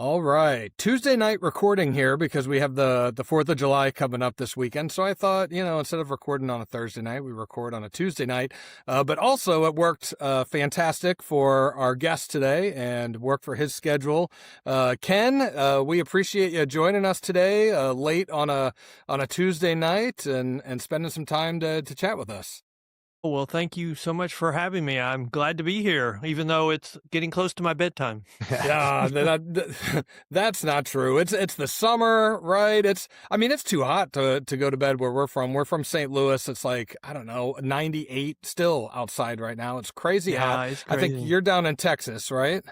All right. Tuesday night recording here because we have the 4th of July coming up this weekend. So I thought, instead of recording on a Thursday night, we record on a Tuesday night. But also it worked fantastic for our guest today and worked for his schedule. Ken, we appreciate you joining us today late on a Tuesday night and spending some time to chat with us. Well, thank you so much for having me. I'm glad to be here, even though it's getting close to my bedtime. Yeah, that's not true. It's the summer, right? It's too hot to go to bed where we're from. We're from St. Louis. It's like, I don't know, 98 still outside right now. It's crazy hot. It's crazy. I think you're down in Texas, right?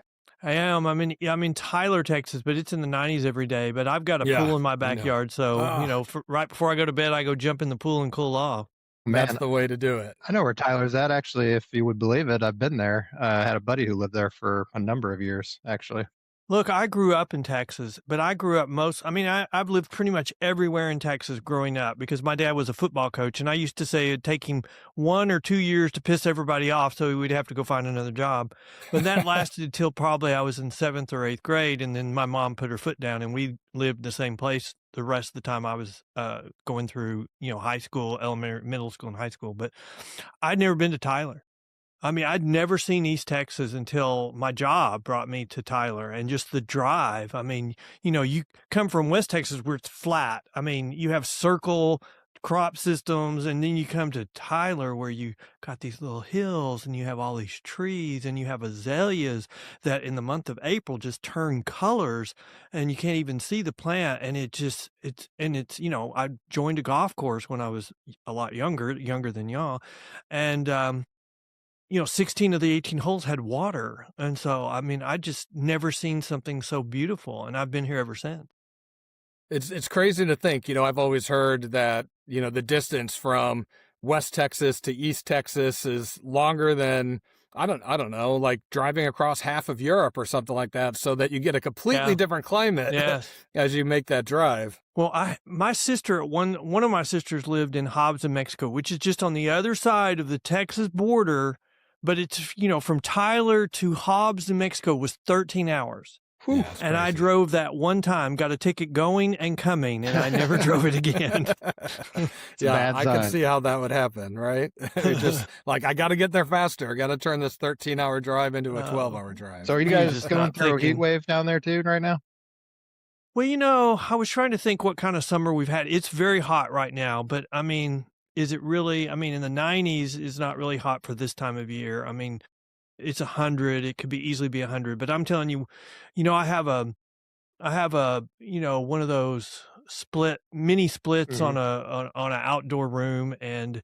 I am. I'm in Tyler, Texas, but it's in the 90s every day. But I've got a pool in my backyard, so right before I go to bed, I go jump in the pool and cool off. Man, that's the way to do it. I know where Tyler's at, actually, if you would believe it. I've been there. I had a buddy who lived there for a number of years, actually. Look, I grew up in Texas, but I grew up I've lived pretty much everywhere in Texas growing up because my dad was a football coach, and I used to say it'd take him 1 or 2 years to piss everybody off, so we'd have to go find another job. But that lasted until probably I was in 7th or 8th grade, and then my mom put her foot down, and we lived the same place the rest of the time I was going through, high school, elementary, middle school, and high school. But I'd never been to Tyler. I'd never seen East Texas until my job brought me to Tyler, and just the drive. You come from West Texas where it's flat. You have circle crop systems, and then you come to Tyler where you got these little hills and you have all these trees and you have azaleas that in the month of April just turn colors and you can't even see the plant. And I joined a golf course when I was a lot younger than y'all. And, 16 of the 18 holes had water. And so, I just never seen something so beautiful, and I've been here ever since. It's crazy to think, I've always heard that, the distance from West Texas to East Texas is longer than, I don't know, like driving across half of Europe or something like that, so that you get a completely different climate as you make that drive. Well, my sister, one of my sisters lived in Hobbs, New Mexico, which is just on the other side of the Texas border. But it's, from Tyler to Hobbs, New Mexico was 13 hours. Yeah, and I drove that one time, got a ticket going and coming, and I never drove it again. Yeah, I could see how that would happen, right? Just like, I got to get there faster. I got to turn this 13-hour drive into a 12-hour drive. So are you guys going through a heat wave down there too right now? Well, I was trying to think what kind of summer we've had. It's very hot right now, but is it really? In the 90s is not really hot for this time of year. It's 100. It could easily be 100. But I'm telling you, I have a one of those mini splits on an outdoor room, and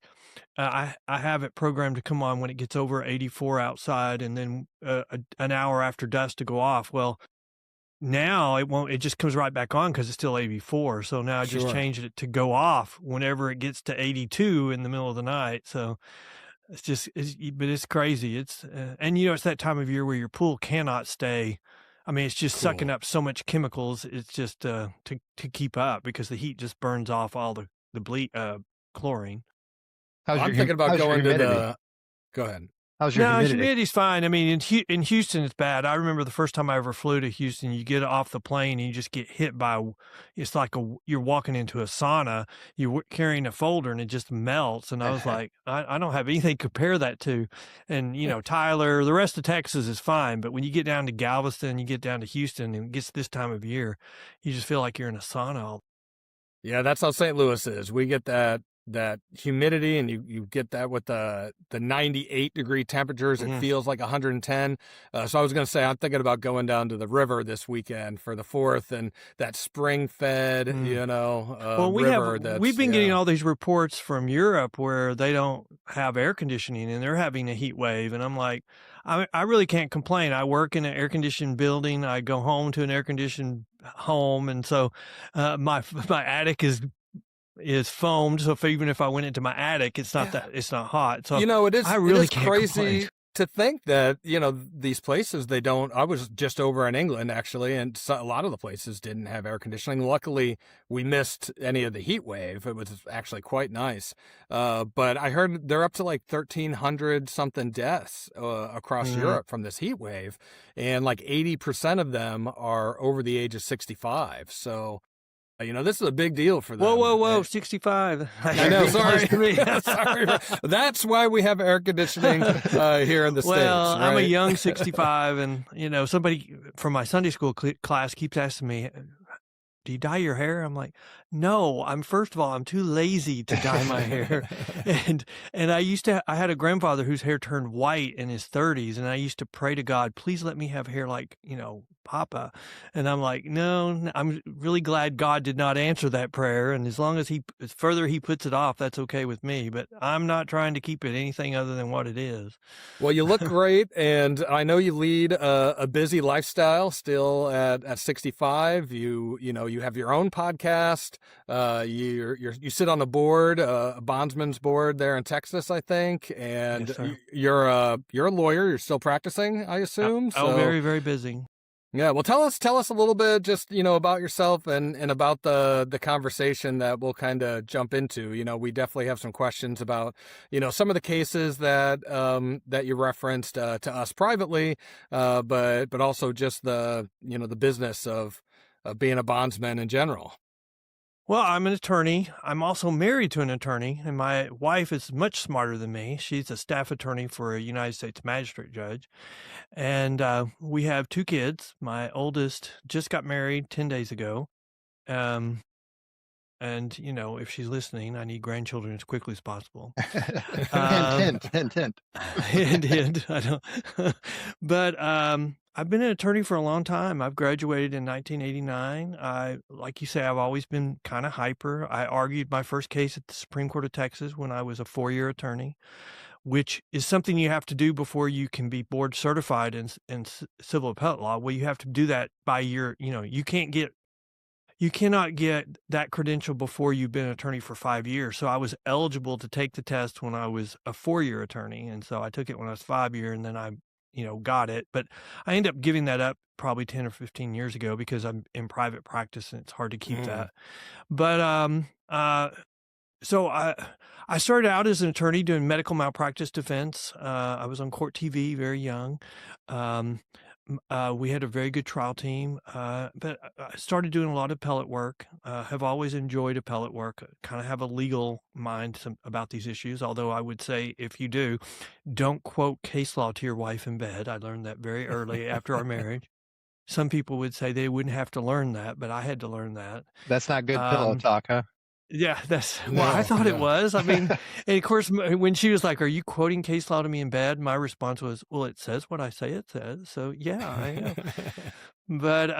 I have it programmed to come on when it gets over 84 outside, and then an hour after dusk to go off. Well, now it won't. It just comes right back on because it's still 84. So now I just changed it to go off whenever it gets to 82 in the middle of the night. So but it's crazy. It's it's that time of year where your pool cannot stay. It's just sucking up so much chemicals. It's just to keep up because the heat just burns off all the chlorine. I'm thinking about going to the. Go ahead. How's your humidity? Humidity's fine. In Houston, it's bad. I remember the first time I ever flew to Houston, you get off the plane and you just get hit by, it's like you're walking into a sauna, you're carrying a folder and it just melts. And I was like, I don't have anything to compare that to. And, Tyler, the rest of Texas is fine. But when you get down to Galveston, you get down to Houston and it gets this time of year, you just feel like you're in a sauna. Yeah, that's how St. Louis is. We get that humidity, and you get that with the 98 degree temperatures. It feels like 110. So I was going to say, I'm thinking about going down to the river this weekend for the 4th, and that spring fed, we've been getting all these reports from Europe where they don't have air conditioning and they're having a heat wave. And I'm like, I really can't complain. I work in an air conditioned building. I go home to an air conditioned home. And so, my attic is foamed, so even if I went into my attic, it's not hot. So it is. I really can't crazy. complain. to think that, these places, they don't, I was just over in England actually, and a lot of the places didn't have air conditioning. Luckily, we missed any of the heat wave. It was actually quite nice. But I heard they're up to like 1,300 something deaths across Europe from this heat wave. And like 80% of them are over the age of 65. So, this is a big deal for them. Whoa, 65. I know, sorry. Sorry. That's why we have air conditioning here in the States. Well, Right? I'm a young 65, and, somebody from my Sunday school class keeps asking me, do you dye your hair? I'm like, no, first of all, I'm too lazy to dye my hair. And I had a grandfather whose hair turned white in his 30s, and I used to pray to God, please let me have hair like, Papa. And I'm like, no, I'm really glad God did not answer that prayer. And as long as further he puts it off, that's okay with me. But I'm not trying to keep it anything other than what it is. Well, you look great, and I know you lead a busy lifestyle still at 65. You have your own podcast. You sit on a board, a bondsman's board there in Texas, I think, and Yes, sir. you're a lawyer. You're still practicing, I assume. Oh, very, very busy. Yeah, well, tell us a little bit, just about yourself and about the conversation that we'll kind of jump into. We definitely have some questions about some of the cases that that you referenced to us privately, but also just the the business of being a bondsman in general. Well, I'm an attorney. I'm also married to an attorney, and my wife is much smarter than me. She's a staff attorney for a United States magistrate judge. And we have 2 kids. My oldest just got married 10 days ago. And, if she's listening, I need grandchildren as quickly as possible. Hint. Hint. I don't. But I've been an attorney for a long time. I've graduated in 1989. Like you say, I've always been kind of hyper. I argued my first case at the Supreme Court of Texas when I was a 4-year attorney, which is something you have to do before you can be board certified in civil appellate law. Well, you have to do that by you cannot get that credential before you've been an attorney for 5 years. So I was eligible to take the test when I was a 4-year attorney. And so I took it when I was 5-year, and then I got it. But I ended up giving that up probably 10 or 15 years ago because I'm in private practice and it's hard to keep that. But so I started out as an attorney doing medical malpractice defense. I was on court TV very young. We had a very good trial team, but I started doing a lot of appellate work. Have always enjoyed appellate work. Kind of have a legal mind about these issues, although I would say if you do, don't quote case law to your wife in bed. I learned that very early after our marriage. Some people would say they wouldn't have to learn that, but I had to learn that. That's not good pillow talk, huh? Yeah, I thought it was. I mean, and of course, when she was like, "Are you quoting case law to me in bed?" My response was, "Well, it says what I say it says, so yeah, I am." But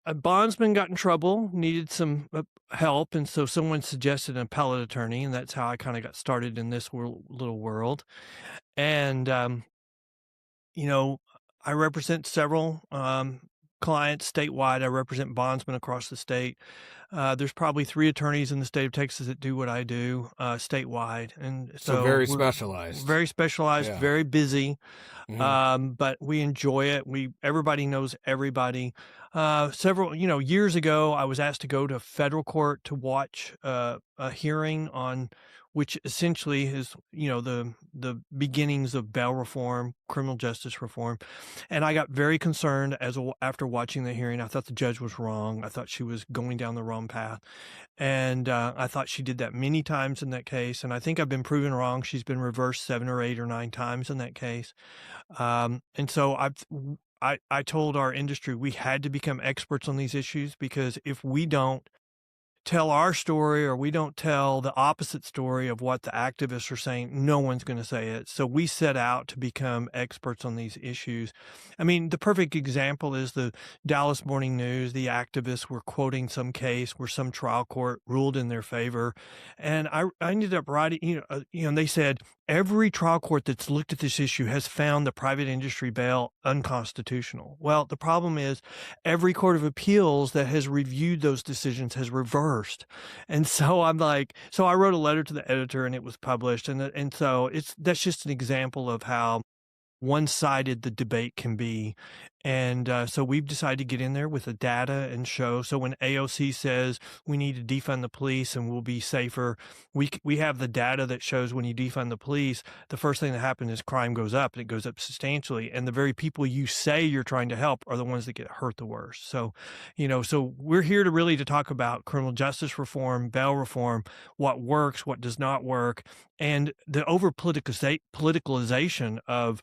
a bondsman got in trouble, needed some help, and so someone suggested an appellate attorney, and that's how I kind of got started in this little world. And I represent several clients statewide. I represent bondsmen across the state. There's probably 3 attorneys in the state of Texas that do what I do statewide, and so very specialized. Very specialized, Yeah. very busy, but we enjoy it. Everybody knows everybody. Several years ago, I was asked to go to federal court to watch a hearing on which essentially is, the beginnings of bail reform, criminal justice reform. And I got very concerned after watching the hearing. I thought the judge was wrong. I thought she was going down the wrong path. And I thought she did that many times in that case. And I think I've been proven wrong. She's been reversed 7 or 8 or 9 times in that case. And so I told our industry we had to become experts on these issues, because if we don't tell our story, or we don't tell the opposite story of what the activists are saying, no one's going to say it. So we set out to become experts on these issues. I mean, the perfect example is the Dallas Morning News. The activists were quoting some case where some trial court ruled in their favor. And I ended up writing, and they said, every trial court that's looked at this issue has found the private industry bail unconstitutional. Well, the problem is every court of appeals that has reviewed those decisions has reversed. And so I wrote a letter to the editor, and it was published. And so that's just an example of how one-sided the debate can be. And so we've decided to get in there with the data and show. So when AOC says we need to defund the police and we'll be safer, we have the data that shows when you defund the police, the first thing that happens is crime goes up, and it goes up substantially. And the very people you say you're trying to help are the ones that get hurt the worst. So, so we're here to talk about criminal justice reform, bail reform, what works, what does not work, and the over politicalization of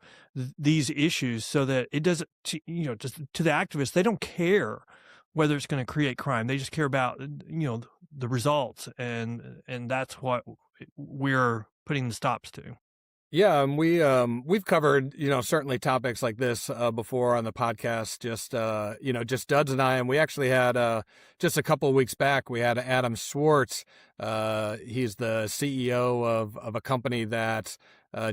these issues, so that it doesn't, just to the activists, they don't care whether it's going to create crime. They just care about, the results, and that's what we're putting the stops to. Yeah, and we've covered certainly topics like this before on the podcast. Just Duds and I, and we actually had just a couple of weeks back we had Adam Swartz. He's the CEO of a company that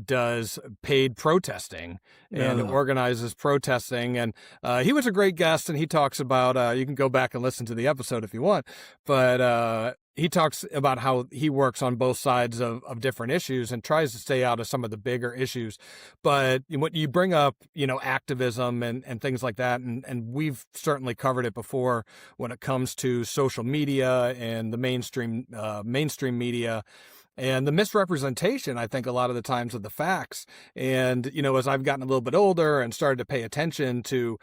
does paid protesting and organizes protesting, and he was a great guest. And he talks about you can go back and listen to the episode if you want, but he talks about how he works on both sides of different issues and tries to stay out of some of the bigger issues. But when you bring up, activism and things like that, and we've certainly covered it before when it comes to social media and the mainstream media, and the misrepresentation, I think, a lot of the times of the facts. And, as I've gotten a little bit older and started to pay attention to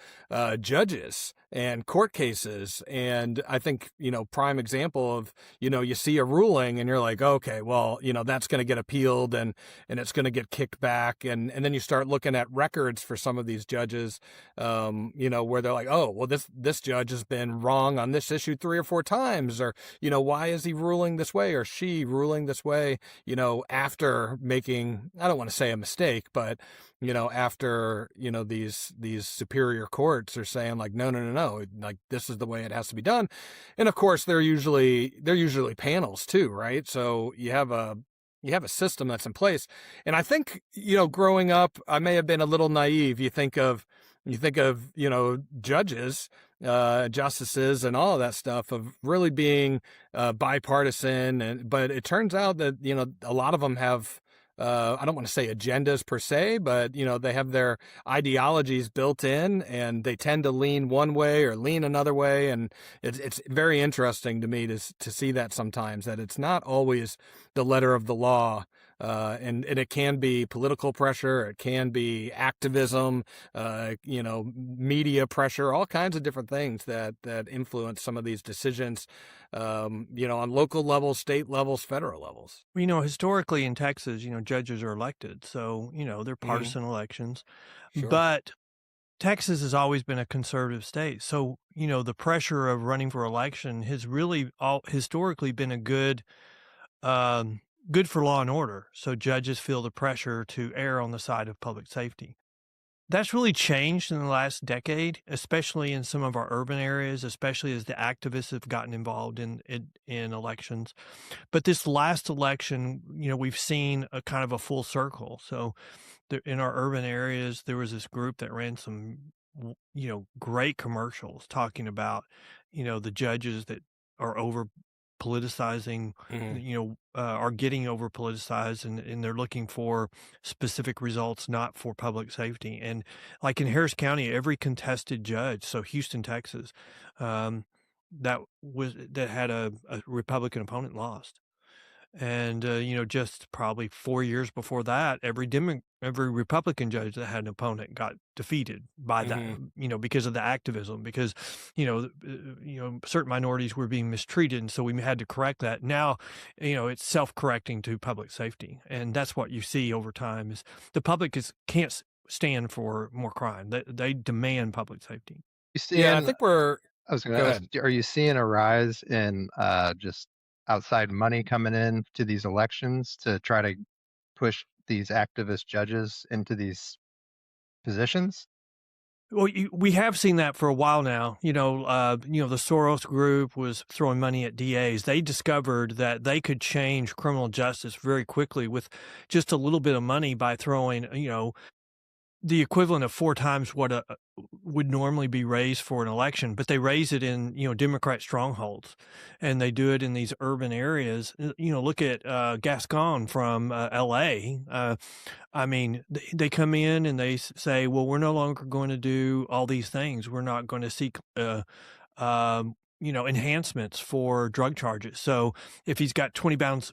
judges and court cases, and I think, prime example of, you see a ruling and you're like, okay, well, that's going to get appealed and it's going to get kicked back. And then you start looking at records for some of these judges, where they're like, oh, well, this judge has been wrong on this issue 3 or 4 times, or, why is he ruling this way or she ruling this way? After making, I don't want to say a mistake, but, after, these superior courts are saying like, no, like this is the way it has to be done. And of course they're usually panels too, right? So you have a system that's in place. And I think, growing up, I may have been a little naive. You think of, judges, justices and all of that stuff of really being bipartisan. But it turns out that, a lot of them have, I don't want to say agendas per se, but, they have their ideologies built in, and they tend to lean one way or lean another way. And it's very interesting to me to see that sometimes, that it's not always the letter of the law. And it can be political pressure, it can be activism, media pressure, all kinds of different things that influence some of these decisions, on local levels, state levels, federal levels. Historically in Texas, judges are elected, so, they're partisan elections, Sure. but Texas has always been a conservative state. So, the pressure of running for election has really historically been a good for law and order. So judges feel the pressure to err on the side of public safety. That's really changed in the last decade, especially in some of our urban areas, especially as the activists have gotten involved in elections. But this last election, we've seen a kind of a full circle. So in our urban areas, there was this group that ran some, great commercials talking about, the judges that are over politicizing, are getting over politicized, and they're looking for specific results, not for public safety. And like in Harris County, every contested judge, so Houston, Texas, that had a Republican opponent lost. And, just probably 4 years before that, every Republican judge that had an opponent got defeated by that, because of the activism, because, certain minorities were being mistreated. And so we had to correct that. Now, it's self-correcting to public safety. And that's what you see over time, is the public can't stand for more crime. They demand public safety. I think we're, I was going go to ahead. ask, are you seeing a rise in just outside money coming in to these elections to try to push these activist judges into these positions? Well, we have seen that for a while now. The Soros group was throwing money at DAs. They discovered that they could change criminal justice very quickly with just a little bit of money by throwing, the equivalent of 4 times what would normally be raised for an election, but they raise it in, Democrat strongholds, and they do it in these urban areas. Look at Gascon from LA. I mean, they come in and they say, well, we're no longer going to do all these things. We're not going to seek enhancements for drug charges. So if he's got 20 pounds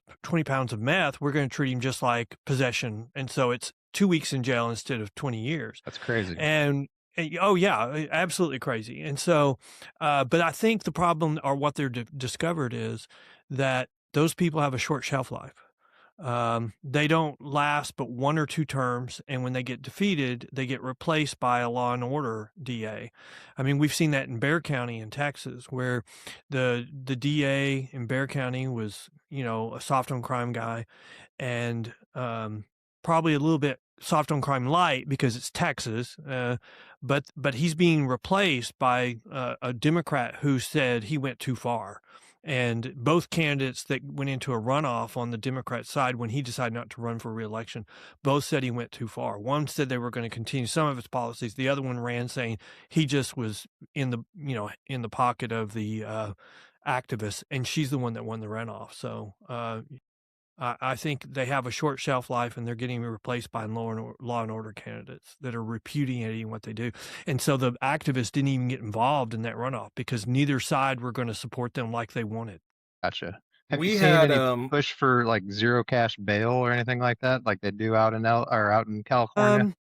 of meth, we're going to treat him just like possession. And so it's 2 weeks in jail instead of 20 years. That's crazy. Oh yeah, absolutely crazy. And so, but I think the problem, or what they're discovered, is that those people have a short shelf life. They don't last but 1 or 2 terms, and when they get defeated, they get replaced by a law and order DA. I mean, we've seen that in Bexar County in Texas, where the DA in Bexar County was, a soft on crime guy, and probably a little bit soft on crime light because it's Texas, but he's being replaced by a Democrat who said he went too far. And both candidates that went into a runoff on the Democrat side, when he decided not to run for re-election, both said he went too far. One said they were going to continue some of his policies. The other one ran saying he just was in the pocket of the activists, and she's the one that won the runoff. So I think they have a short shelf life, and they're getting replaced by law and order candidates that are repudiating what they do. And so the activists didn't even get involved in that runoff because neither side were going to support them like they wanted. Gotcha. Have We you seen had, any push for like zero cash bail or anything like that, like they do out in California?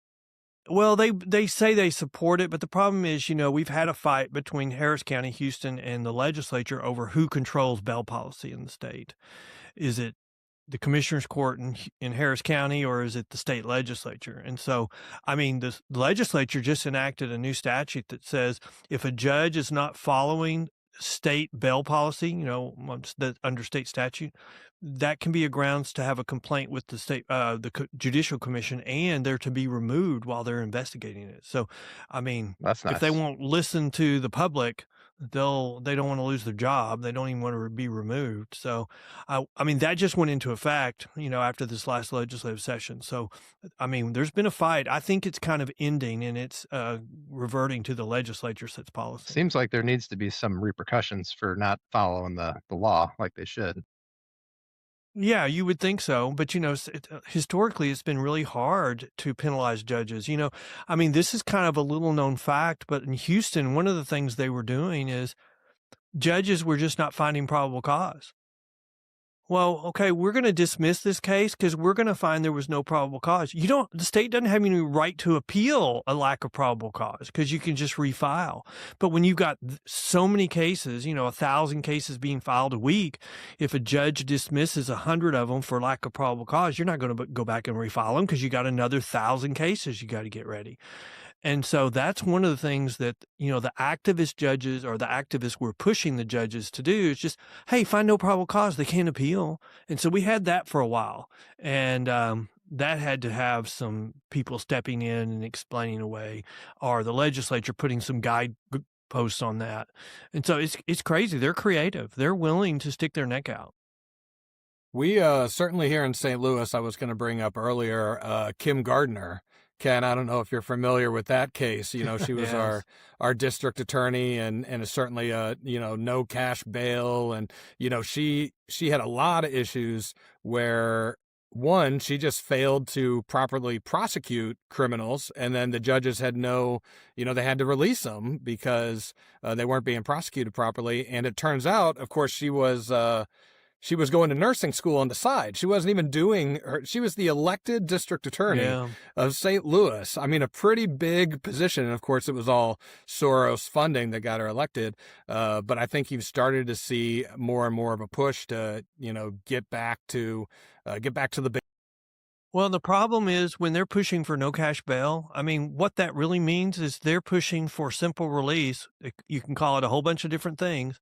Well, they say they support it, but the problem is, we've had a fight between Harris County, Houston, and the legislature over who controls bail policy in the state. Is it the commissioner's court in Harris County, or is it the state legislature? And so, I mean, the legislature just enacted a new statute that says if a judge is not following state bail policy, under state statute, that can be a grounds to have a complaint with the state, judicial commission, and they're to be removed while they're investigating it. So, I mean, That's nice. if they won't listen to the public, they don't want to lose their job. They don't even want to be removed. So, I mean, that just went into effect, after this last legislative session. So, I mean, there's been a fight. I think it's kind of ending, and it's reverting to the legislature sets policy. Seems like there needs to be some repercussions for not following the law like they should. Yeah, you would think so. But, historically, it's been really hard to penalize judges. I mean, this is kind of a little known fact, but in Houston, one of the things they were doing is judges were just not finding probable cause. Well, okay, we're going to dismiss this case because we're going to find there was no probable cause. The state doesn't have any right to appeal a lack of probable cause because you can just refile. But when you've got so many cases, 1,000 cases being filed a week, if a judge dismisses 100 of them for lack of probable cause, you're not going to go back and refile them because you got another 1,000 cases you got to get ready. And so that's one of the things that, the activist judges, or the activists were pushing the judges to do, is just, hey, find no probable cause. They can't appeal. And so we had that for a while. And that had to have some people stepping in and explaining away, or the legislature putting some guideposts on that. And so it's crazy. They're creative. They're willing to stick their neck out. We certainly here in St. Louis, I was going to bring up earlier, Kim Gardner. Ken, I don't know if you're familiar with that case. She was Yes. our district attorney, and is certainly no cash bail, and she had a lot of issues where, one, she just failed to properly prosecute criminals, and then the judges had they had to release them because they weren't being prosecuted properly. And it turns out, of course, she was going to nursing school on the side. She wasn't even she was the elected district attorney of St. Louis. I mean, a pretty big position. And of course, it was all Soros funding that got her elected. But I think you've started to see more and more of a push to, get back to the. Well, the problem is when they're pushing for no cash bail, I mean, what that really means is they're pushing for simple release. You can call it a whole bunch of different things,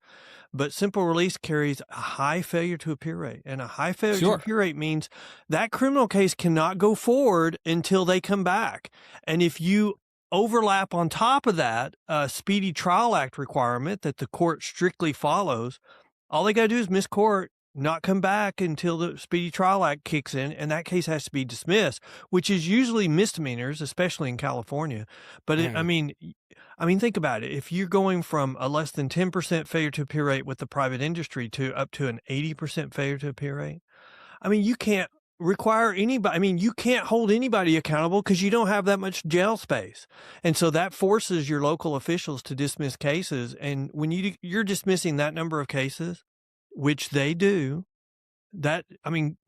but simple release carries a high failure to appear rate. And a high failure to appear rate means that criminal case cannot go forward until they come back. And if you overlap on top of that a Speedy Trial Act requirement that the court strictly follows, all they got to do is miss court, not come back until the Speedy Trial Act kicks in, and that case has to be dismissed, which is usually misdemeanors, especially in California. But I mean, think about it. If you're going from a less than 10% failure to appear rate with the private industry to up to an 80% failure to appear rate, I mean, you can't require anybody. I mean, you can't hold anybody accountable because you don't have that much jail space. And so that forces your local officials to dismiss cases. And when you're dismissing that number of cases, which they do,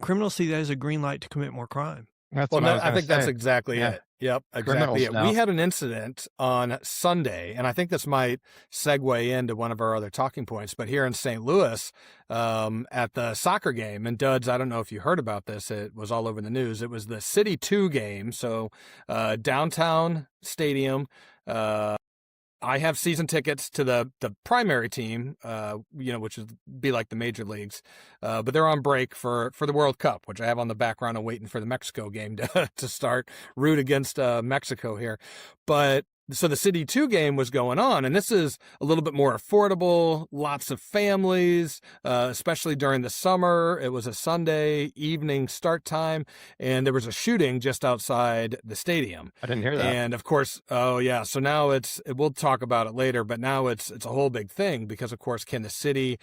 criminals see that as a green light to commit more crime. That's what I was I gonna think that's say. exactly Yeah. it. Yep, Criminals exactly it. know. We had an incident on Sunday, and I think this might segue into one of our other talking points, but here in St. Louis, at the soccer game, and Duds, I don't know if you heard about this, it was all over the news. It was the City 2 game, so downtown stadium. I have season tickets to the primary team, which would be like the major leagues, but they're on break for the World Cup, which I have on the background and waiting for the Mexico game to start, root against Mexico here. But so the City 2 game was going on, and this is a little bit more affordable, lots of families, especially during the summer. It was a Sunday evening start time, and there was a shooting just outside the stadium. I didn't hear that. And of course, so now we'll talk about it later, but now it's a whole big thing because, of course, can the city,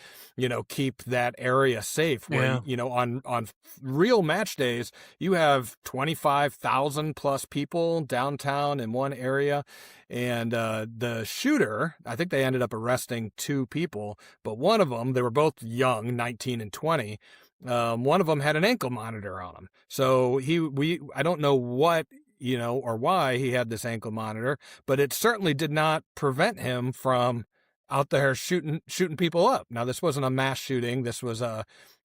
keep that area safe where, on real match days, you have 25,000 plus people downtown in one area. And the shooter, I think they ended up arresting 2 people, but one of them, they were both young, 19 and 20. One of them had an ankle monitor on him. So I don't know what, or why he had this ankle monitor, but it certainly did not prevent him from out there shooting people up. Now, this wasn't a mass shooting. This was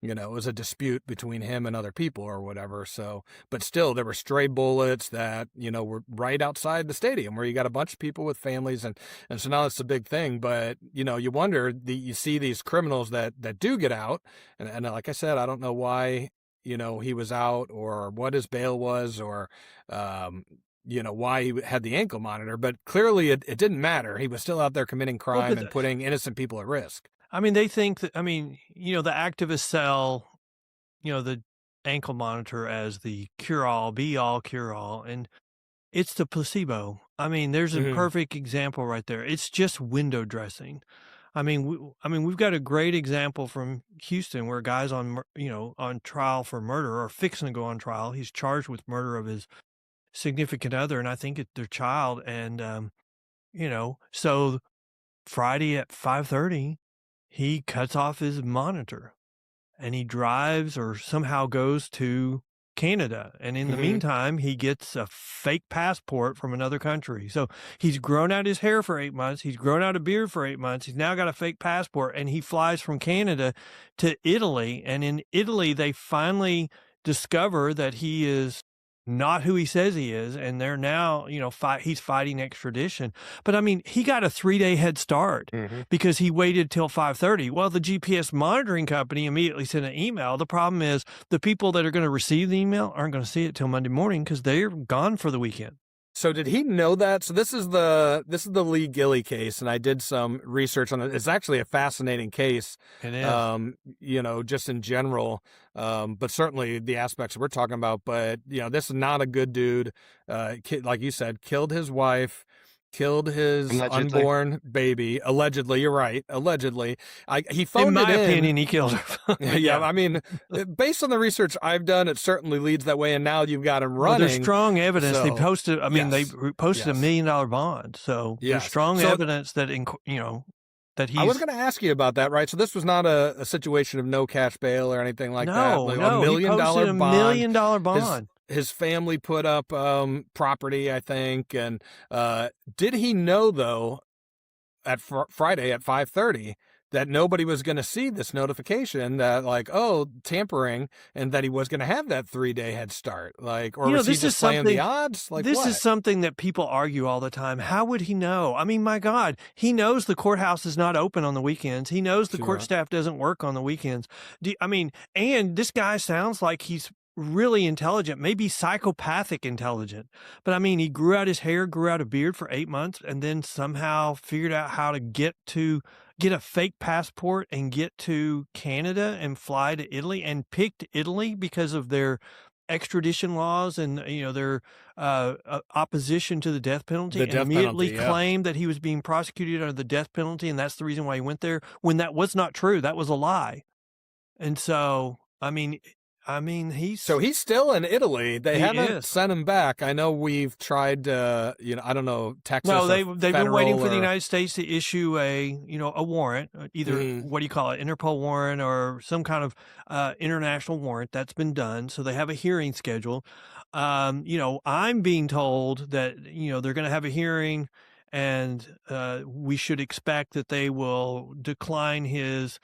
it was a dispute between him and other people or whatever. So, but still, there were stray bullets that, were right outside the stadium where you got a bunch of people with families. And so now it's a big thing. But, you wonder, you see these criminals that do get out. And like I said, I don't know why, he was out or what his bail was or, why he had the ankle monitor. But clearly it didn't matter. He was still out there committing crime and putting innocent people at risk. I mean, they think that, the activists sell, the ankle monitor as the cure-all, be-all, cure-all, and it's the placebo. I mean, there's a perfect example right there. It's just window dressing. We've got a great example from Houston where a guy's on trial for murder or fixing to go on trial. He's charged with murder of his significant other, and I think it's their child. And, so Friday at 5:30, he cuts off his monitor and he drives or somehow goes to Canada. And in the meantime, he gets a fake passport from another country. So he's grown out his hair for 8 months. He's grown out a beard for 8 months. He's now got a fake passport and he flies from Canada to Italy. And in Italy, they finally discover that he is not who he says he is, and they're now, he's fighting extradition. But he got a 3-day head start because he waited till 5:30. Well, the GPS monitoring company immediately sent an email. The problem is the people that are going to receive the email aren't going to see it till Monday morning because they're gone for the weekend. So did he know that? So this is the Lee Gilly case, and I did some research on it. It's actually a fascinating case. It is. Just in general, but certainly the aspects we're talking about. But this is not a good dude. Like you said, killed his wife, killed his Allegedly. unborn baby. Allegedly, you're right. Allegedly, he phoned in my it in. opinion, he killed her. Yeah, based on the research I've done, it certainly leads that way. And now you've got him running. Well, there's strong evidence. So, they posted. They posted Yes. $1 million bond. So there's strong evidence that that he's. I was going to ask you about that, right? So this was not a situation of no cash bail or anything like that. Like No, $1 million he posted bond. $1 million bond. His family put up property, I think. And did he know, though, at Friday at 5:30 that nobody was going to see this notification that tampering, and that he was going to have that 3-day head start? Or was he just playing the odds? This is something that people argue all the time. How would he know? My God, he knows the courthouse is not open on the weekends. He knows the court staff doesn't work on the weekends. And this guy sounds like he's really intelligent, maybe psychopathic intelligent. But he grew out his hair, grew out a beard for 8 months, and then somehow figured out how to get to, get a fake passport and get to Canada and fly to Italy, and picked Italy because of their extradition laws and, their opposition to the death penalty, The and death immediately penalty, yeah. claimed that he was being prosecuted under the death penalty, and that's the reason why he went there, when that was not true. That was a lie. And so, he's So he's still in Italy. They He haven't is. sent him back. I know we've tried, I don't know, Texas. No, or they've been waiting federal for the or- United States to issue a warrant, either Mhm. what do you call it, Interpol warrant or some kind of international warrant. That's been done, so they have a hearing scheduled. I'm being told that they're going to have a hearing, and we should expect that they will decline his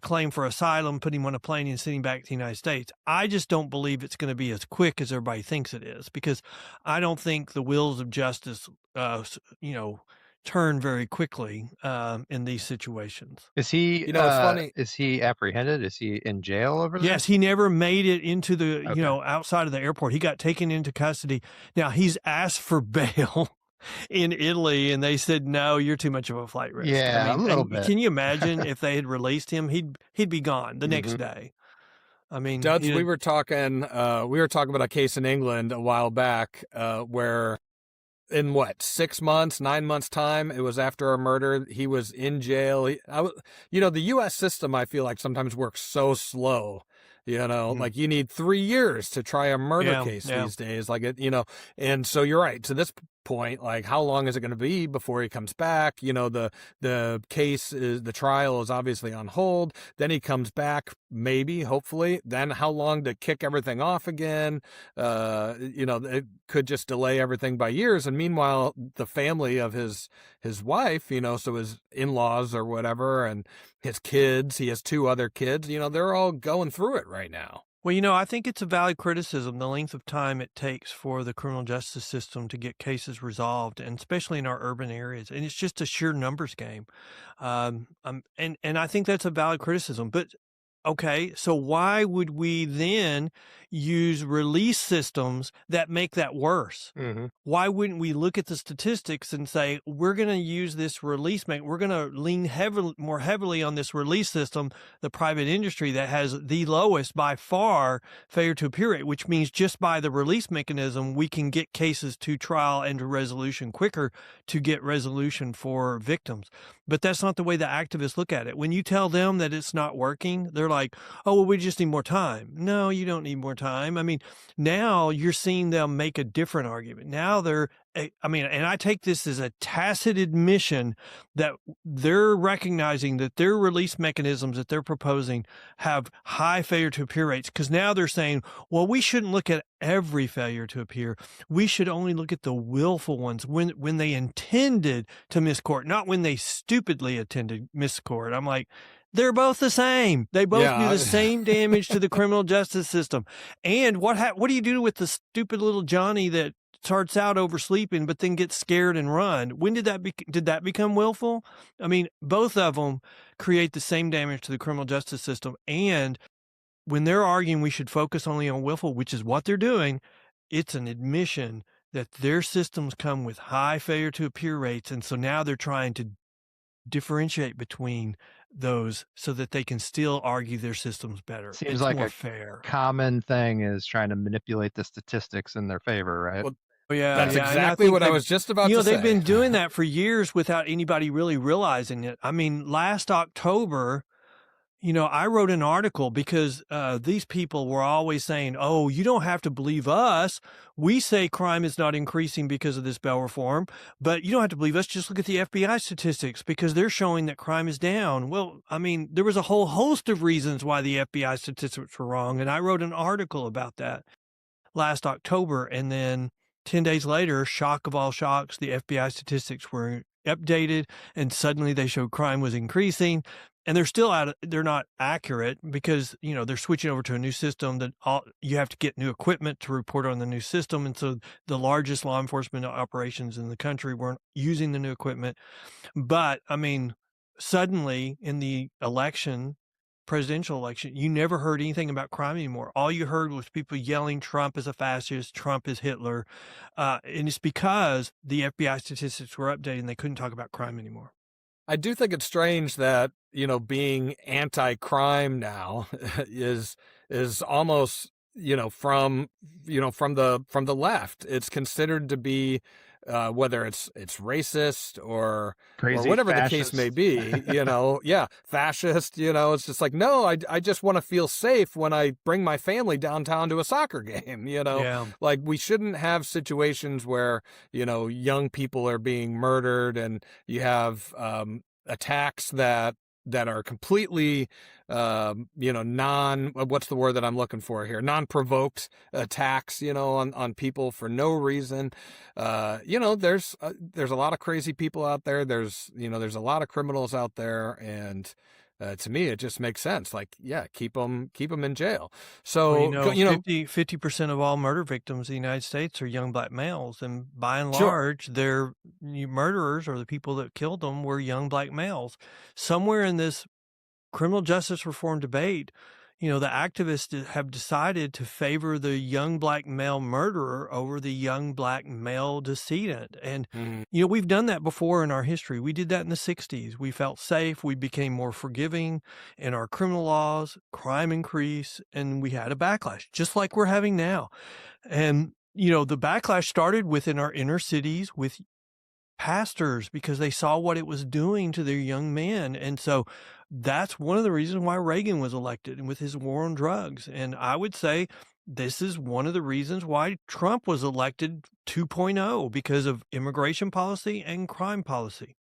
claim for asylum, put him on a plane, and send him back to the United States. I just don't believe it's going to be as quick as everybody thinks it is, because I don't think the wheels of justice, turn very quickly in these situations. Is he? It's funny. Is he apprehended? Is he in jail over there? Yes, he never made it into the, Okay. outside of the airport. He got taken into custody. Now, he's asked for bail in Italy, and they said, no, you're too much of a flight risk. Yeah, a little and bit. Can you imagine if they had released him? He'd be gone the next day. Duds, we were talking about a case in England a while back where in 6 months, 9 months time, it was after a murder. He was in jail. The U.S. system, I feel like sometimes works so slow. Like you need 3 years to try a murder case these days. And so you're right. To this point, like how long is it going to be before he comes back? The case is, the trial is obviously on hold. Then he comes back, maybe, hopefully. Then how long to kick everything off again? It could just delay everything by years. And meanwhile, the family of his wife, so his in-laws or whatever, and his kids, he has 2 other kids, they're all going through it right now. Well, I think it's a valid criticism, the length of time it takes for the criminal justice system to get cases resolved, and especially in our urban areas. And it's just a sheer numbers game. And I think that's a valid criticism. But okay, so why would we then use release systems that make that worse? Mm-hmm. Why wouldn't we look at the statistics and say, we're going to use this release, we're going to lean more heavily on this release system, the private industry that has the lowest by far failure to appear rate, which means just by the release mechanism, we can get cases to trial and to resolution quicker to get resolution for victims. But that's not the way the activists look at it. When you tell them that it's not working, they're like, oh, well, we just need more time. No, you don't need more time. Now you're seeing them make a different argument. Now and I take this as a tacit admission that they're recognizing that their release mechanisms that they're proposing have high failure to appear rates, because now they're saying, well, we shouldn't look at every failure to appear. We should only look at the willful ones when they intended to miss court, not when they stupidly attended miss court. I'm like, they're both the same. They both do the same damage to the criminal justice system. And what do you do with the stupid little Johnny that starts out oversleeping but then gets scared and run? When did that become willful? Both of them create the same damage to the criminal justice system. And when they're arguing we should focus only on willful, which is what they're doing, it's an admission that their systems come with high failure to appear rates. And so now they're trying to differentiate between those so that they can still argue their system's better. Seems it's like more a fair. Common thing is trying to manipulate the statistics in their favor, right? Well, Yeah, that's yeah. exactly what I was just about to say. They've been doing that for years without anybody really realizing it. Last October, I wrote an article because these people were always saying, oh, you don't have to believe us. We say crime is not increasing because of this bail reform, but you don't have to believe us. Just look at the FBI statistics because they're showing that crime is down. Well, there was a whole host of reasons why the FBI statistics were wrong, and I wrote an article about that last October, and then 10 days later, shock of all shocks, the FBI statistics were updated, and suddenly they showed crime was increasing. And they're still they're not accurate because, they're switching over to a new system that you have to get new equipment to report on the new system. And so the largest law enforcement operations in the country weren't using the new equipment. But suddenly in the presidential election, you never heard anything about crime anymore. All you heard was people yelling, Trump is a fascist, Trump is Hitler. And it's because the FBI statistics were updated and they couldn't talk about crime anymore. I do think it's strange that, being anti-crime now is almost, from the left. It's considered to be whether it's racist or Crazy whatever the case may fascist. be, yeah, fascist, it's just like, no, I just want to feel safe when I bring my family downtown to a soccer game, Yeah. like we shouldn't have situations where, young people are being murdered and you have attacks that are completely, what's the word that I'm looking for here? Non-provoked attacks, on people for no reason. There's a lot of crazy people out there. There's a lot of criminals out there, and to me, it just makes sense. Like, yeah, keep them in jail. Well, So, 50% of all murder victims in the United States are young black males, and by and sure. large, their murderers or the people that killed them were young black males. Somewhere in this criminal justice reform debate, the activists have decided to favor the young black male murderer over the young black male decedent. And, Mhm. we've done that before in our history. We did that in the 60s. We felt safe. We became more forgiving in our criminal laws, crime increased, and we had a backlash, just like we're having now. And, the backlash started within our inner cities with pastors because they saw what it was doing to their young men. And so that's one of the reasons why Reagan was elected and with his war on drugs. And I would say this is one of the reasons why Trump was elected 2.0 because of immigration policy and crime policy.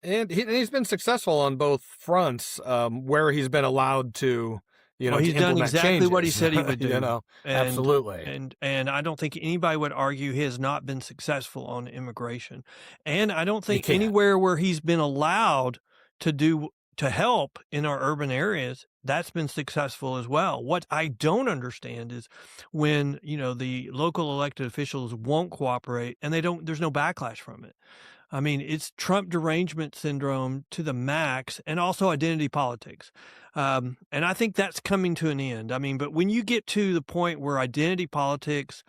And he's been successful on both fronts, where he's been allowed to, Well, to he's done implement exactly what he changes, said he would do. absolutely. And I don't think anybody would argue he has not been successful on immigration. And I don't You think can't. anywhere where he's been allowed to help in our urban areas, that's been successful as well. What I don't understand is when, the local elected officials won't cooperate and there's no backlash from it. I mean, it's Trump derangement syndrome to the max and also identity politics. And I think that's coming to an end. I mean, but when you get to the point where identity politics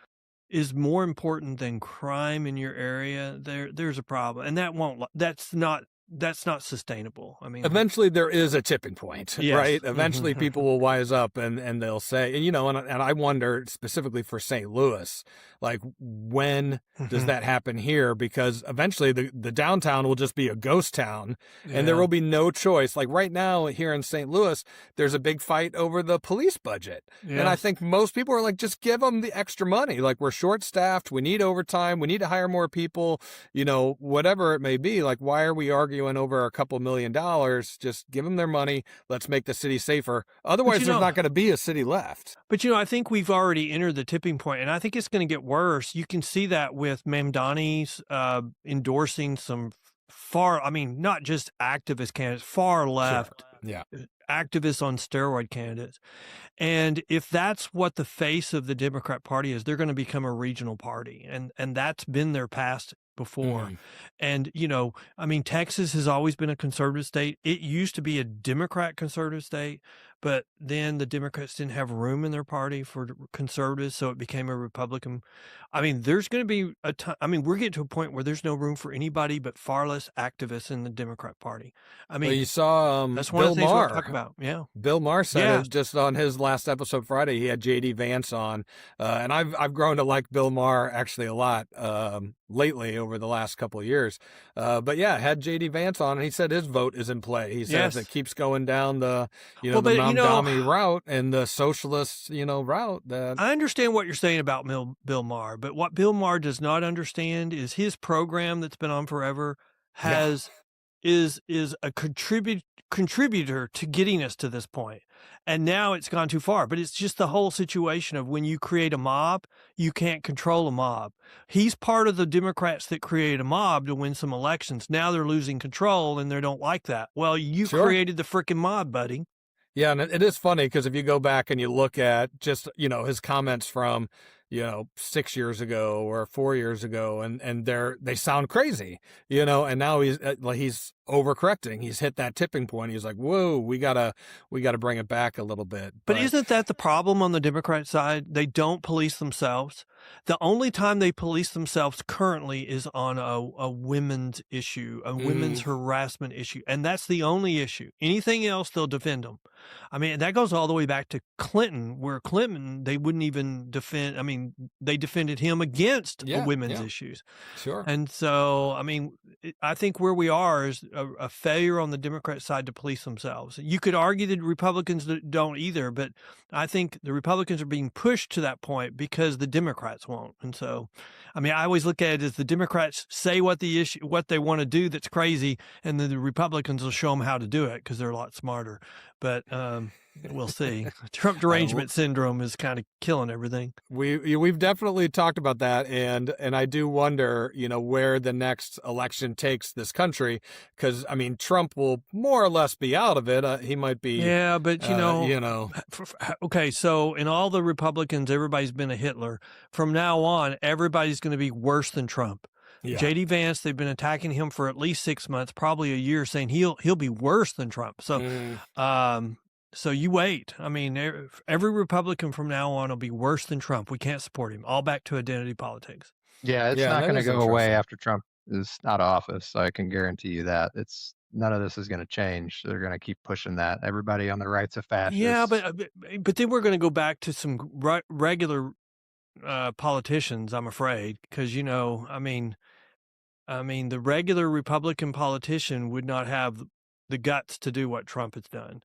is more important than crime in your area, there's a problem. And that's not sustainable. I mean, Eventually there is a tipping point, yes. right? Eventually people will wise up and they'll say, and I wonder specifically for St. Louis, like when does that happen here? Because eventually the downtown will just be a ghost town and there will be no choice. Like right now here in St. Louis, there's a big fight over the police budget. And I think most people are like, just give them the extra money. Like we're short staffed. We need overtime. We need to hire more people, whatever it may be. Like, why are we arguing over a couple $1 million? Just give them their money. Let's make the city safer. Otherwise, there's not going to be a city left. But, I think we've already entered the tipping point, and I think it's going to get worse. You can see that with Mamdani's endorsing some not just activist candidates, far left. Sure. Yeah. Activists on steroid candidates. And if that's what the face of the Democrat Party is, they're going to become a regional party. And that's been their past before. And, Texas has always been a conservative state. It used to be a Democrat conservative state, but then the Democrats didn't have room in their party for conservatives, so it became a Republican. I mean, there's going to be a time. I mean, we're getting to a point where there's no room for anybody but far less activists in the Democrat Party. I mean, well, you saw that's one Bill of the things Maher. we'll talk about. Yeah. Bill Maher said Yeah. it just on his last episode Friday. He had JD Vance on, and I've grown to like Bill Maher actually a lot lately over the last couple of years. But yeah, had JD Vance on, and he said his vote is in play. He says it keeps going down the the Mamdani route and the socialist route. That I understand what you're saying about Bill Maher, but what Bill Maher does not understand is his program that's been on forever is a contributor to getting us to this point. And now it's gone too far, but it's just the whole situation of when you create a mob, you can't control a mob. He's part of the Democrats that created a mob to win some elections. Now they're losing control and they don't like that. Well, you created the freaking mob, buddy. Yeah, and it is funny because if you go back and you look at just, his comments from 6 years ago or 4 years ago, and they sound crazy, and now he's overcorrecting. He's hit that tipping point. He's like, whoa, we gotta bring it back a little bit. But isn't that the problem on the Democrat side? They don't police themselves. The only time they police themselves currently is on a women's issue, a women's harassment issue. And that's the only issue. Anything else, they'll defend them. I mean, that goes all the way back to Clinton, where Clinton, they wouldn't even defend. I mean, they defended him against the women's issues. Sure. And so, I mean, I think where we are is a failure on the Democrat side to police themselves. You could argue that Republicans don't either, but I think the Republicans are being pushed to that point because the Democrats won't. And so, I mean, I always look at it as the Democrats say what they want to do that's crazy, and then the Republicans will show them how to do it because they're a lot smarter. But we'll see. Trump derangement syndrome is kind of killing everything. We've definitely talked about that, and I do wonder, where the next election takes this country, because I mean, Trump will more or less be out of it. He might be. Yeah, but okay. So in all the Republicans, everybody's been a Hitler. From now on, everybody's going to be worse than Trump. Yeah. J.D. Vance, they've been attacking him for at least 6 months, probably a year, saying he'll be worse than Trump. So, so you wait. I mean, every Republican from now on will be worse than Trump. We can't support him. All back to identity politics. Yeah, it's not going to go away after Trump is out of office. So I can guarantee you that none of this is going to change. They're going to keep pushing that. Everybody on the right's a fascist. Yeah, but then we're going to go back to some regular politicians, I'm afraid, because I mean, the regular Republican politician would not have the guts to do what Trump has done.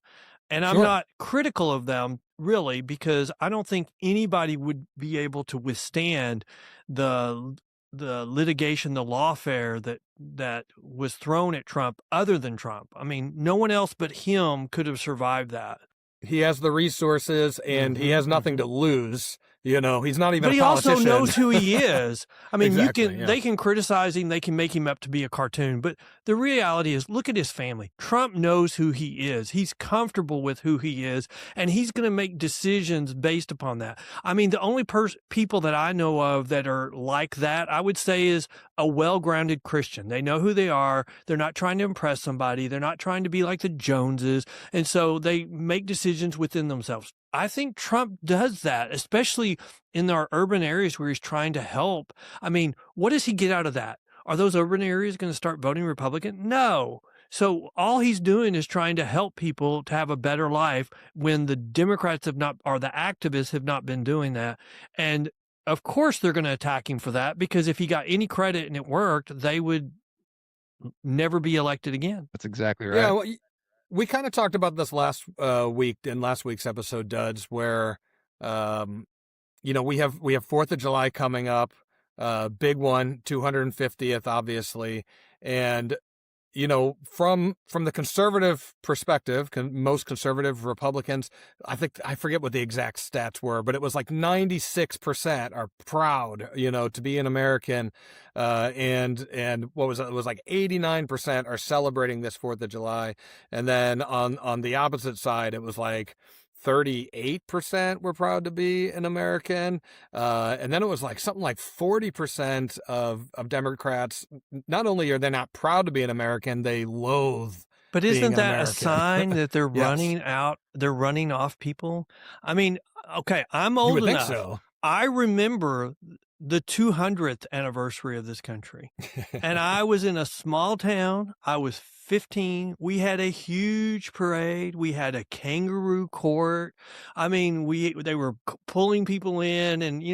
And I'm not critical of them, really, because I don't think anybody would be able to withstand the litigation, the lawfare that was thrown at Trump other than Trump. I mean, no one else but him could have survived that. He has the resources, and he has nothing to lose. He's not even. But he a politician. also knows who he is. I mean, Exactly, they can criticize him, they can make him up to be a cartoon, but the reality is, look at his family. Trump knows who he is. He's comfortable with who he is, and he's going to make decisions based upon that. I mean, the only people that I know of that are like that, I would say, is a well-grounded Christian. They know who they are. They're not trying to impress somebody. They're not trying to be like the Joneses, and so they make decisions within themselves. I think Trump does that, especially in our urban areas where he's trying to help. I mean, what does he get out of that? Are those urban areas going to start voting Republican? No. So all he's doing is trying to help people to have a better life when the Democrats have not, or the activists have not been doing that. And of course they're going to attack him for that, because if he got any credit and it worked, they would never be elected again. That's exactly right. Yeah, well, we kind of talked about this last week in last week's episode, Duds, where we have 4th of July coming up, big one, 250th, obviously, and from the conservative perspective, most conservative Republicans, I forget what the exact stats were, but it was like 96% are proud, to be an American, and what was it? It was like 89% are celebrating this 4th of July, and then on the opposite side, it was like 38% were proud to be an American. And then it was like something like 40% of Democrats, not only are they not proud to be an American, they loathe. But isn't that American. a sign that they're Yes. running off people? I mean, okay, I'm old You would enough. think so. I remember the 200th anniversary of this country. And I was in a small town. I was 15. We had a huge parade. We had a kangaroo court. I mean, they were pulling people in, and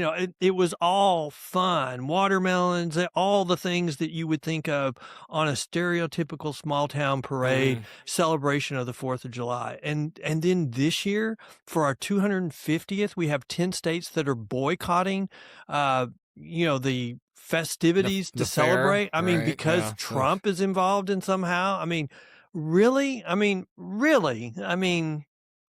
it was all fun. Watermelons, all the things that you would think of on a stereotypical small town parade celebration of the 4th of July. And then this year, for our 250th, we have 10 states that are boycotting the festivities to celebrate. I mean, because Trump is involved in somehow. I mean, really? I mean,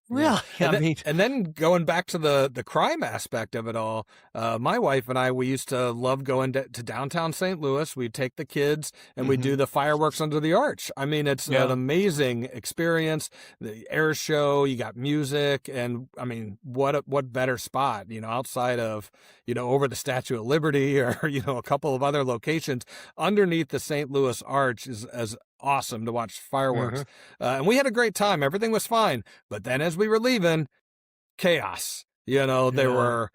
Yeah. Really? I mean, And then going back to the crime aspect of it all, my wife and I, we used to love going to downtown St. Louis. We'd take the kids and we'd do the fireworks under the arch. I mean, it's an yeah. amazing experience. The air show, you got music, and I mean, what better spot, outside of, over the Statue of Liberty or, a couple of other locations underneath the St. Louis Arch is as awesome to watch fireworks. And we had a great time. Everything was fine. But then as we were leaving, chaos. There were,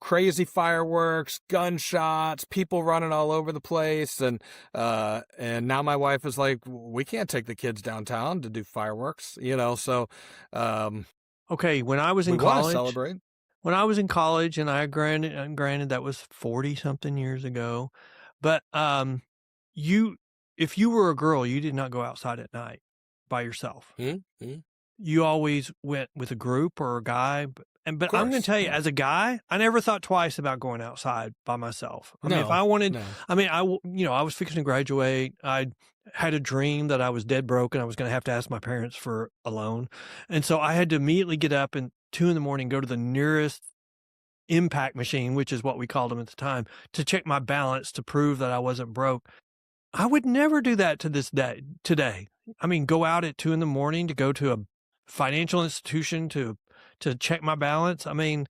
crazy fireworks, gunshots, people running all over the place. And now my wife is like, we can't take the kids downtown to do fireworks, so, Okay. When I was in we want to college, celebrate. and granted that was 40 something years ago, but, if you were a girl, you did not go outside at night by yourself. Mm-hmm. You always went with a group or a guy. But I'm going to course, tell you, yeah. as a guy, I never thought twice about going outside by myself. I mean, if I wanted, No. I mean, I was fixing to graduate. I had a dream that I was dead broke and I was going to have to ask my parents for a loan. And so I had to immediately get up and 2 a.m, go to the nearest impact machine, which is what we called them at the time, to check my balance to prove that I wasn't broke. I would never do that today. I mean, go out at 2 a.m. to go to a financial institution to check my balance. I mean,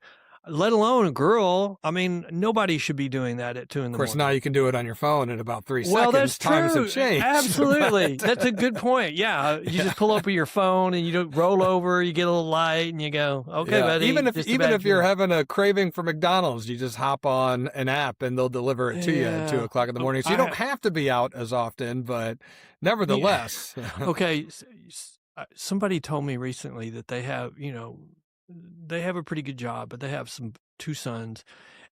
let alone a girl. I mean, nobody should be doing that at 2 a.m. Of course, now you can do it on your phone in about 3 Well, seconds. that's Times true. have changed. Absolutely. That's a good point. Yeah. You just pull up with your phone and you don't roll over, you get a little light and you go, okay, buddy. Even just if about you're you. having a craving for McDonald's, you just hop on an app and they'll deliver it to you at 2 o'clock in the morning. So you don't have to be out as often, but nevertheless. Okay. Somebody told me recently that they have, they have a pretty good job, but they have two sons,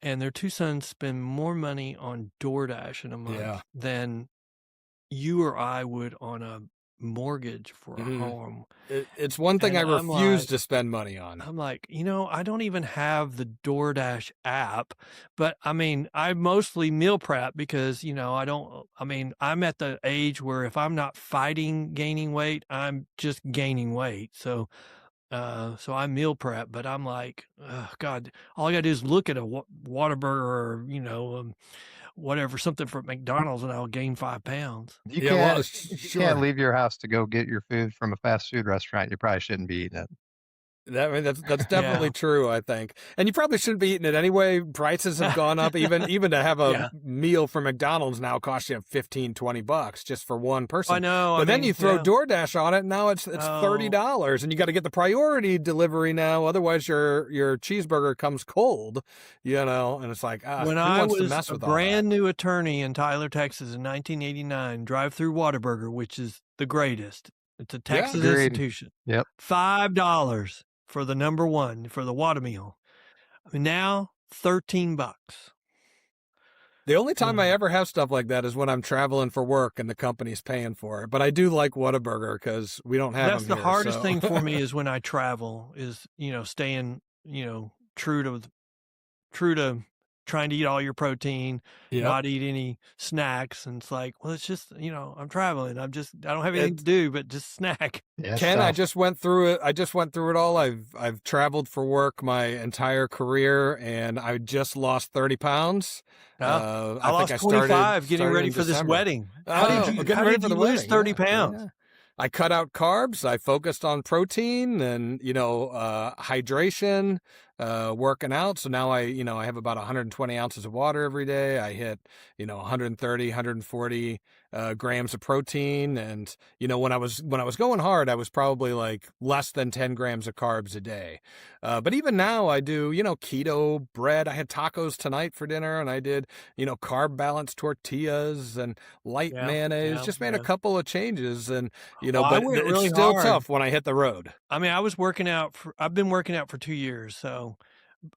and their two sons spend more money on DoorDash in a month than you or I would on a mortgage for a home. It's one thing And I I'm refuse like- to spend money on. I'm like, I don't even have the DoorDash app, but I mean, I mostly meal prep because, I'm at the age where if I'm not fighting gaining weight, I'm just gaining weight. So I meal prep, but I'm like, oh, God, all I got to do is look at a Whataburger or, whatever, something from McDonald's and I'll gain 5 pounds. You Yeah, can't, well, you sure. can't leave your house to go get your food from a fast food restaurant. You probably shouldn't be eating it. That's definitely true, I think. And you probably shouldn't be eating it anyway. Prices have gone up. Even to have a meal from McDonald's now costs you $15-20 just for one person. I know. But then you throw DoorDash on it, and now it's $30, and you got to get the priority delivery now. Otherwise, your cheeseburger comes cold. And it's like, when who I wants to was mess a with all that? brand new attorney in Tyler, Texas in 1989, drive-through Whataburger, which is the greatest. It's a Texas Agreed. institution. Yep. $5 for the number one, for the water meal. I mean, now $13. The only time I ever have stuff like that is when I'm traveling for work and the company's paying for it. But I do like Whataburger because we don't have That's them the here, hardest so. thing for me is when I travel is, staying, true to trying to eat all your protein, not eat any snacks. And it's like, well, it's just, I'm traveling. I don't have anything to do but just snack. Yeah, Ken, I just went through it. I just went through it all. I've traveled for work my entire career, and I just lost 30 pounds. I lost 25 getting ready for this wedding. How did you lose 30 pounds? Yeah. I cut out carbs. I focused on protein and, hydration, working out. So now I have about 120 ounces of water every day. I hit, 130, 140 grams of protein. And, when I was going hard, I was probably like less than 10 grams of carbs a day. But even now I do, keto bread. I had tacos tonight for dinner, and I did, carb balanced tortillas and light mayonnaise. Just made a couple of changes, and but it's still tough when I hit the road. I mean, I've been working out for 2 years. So,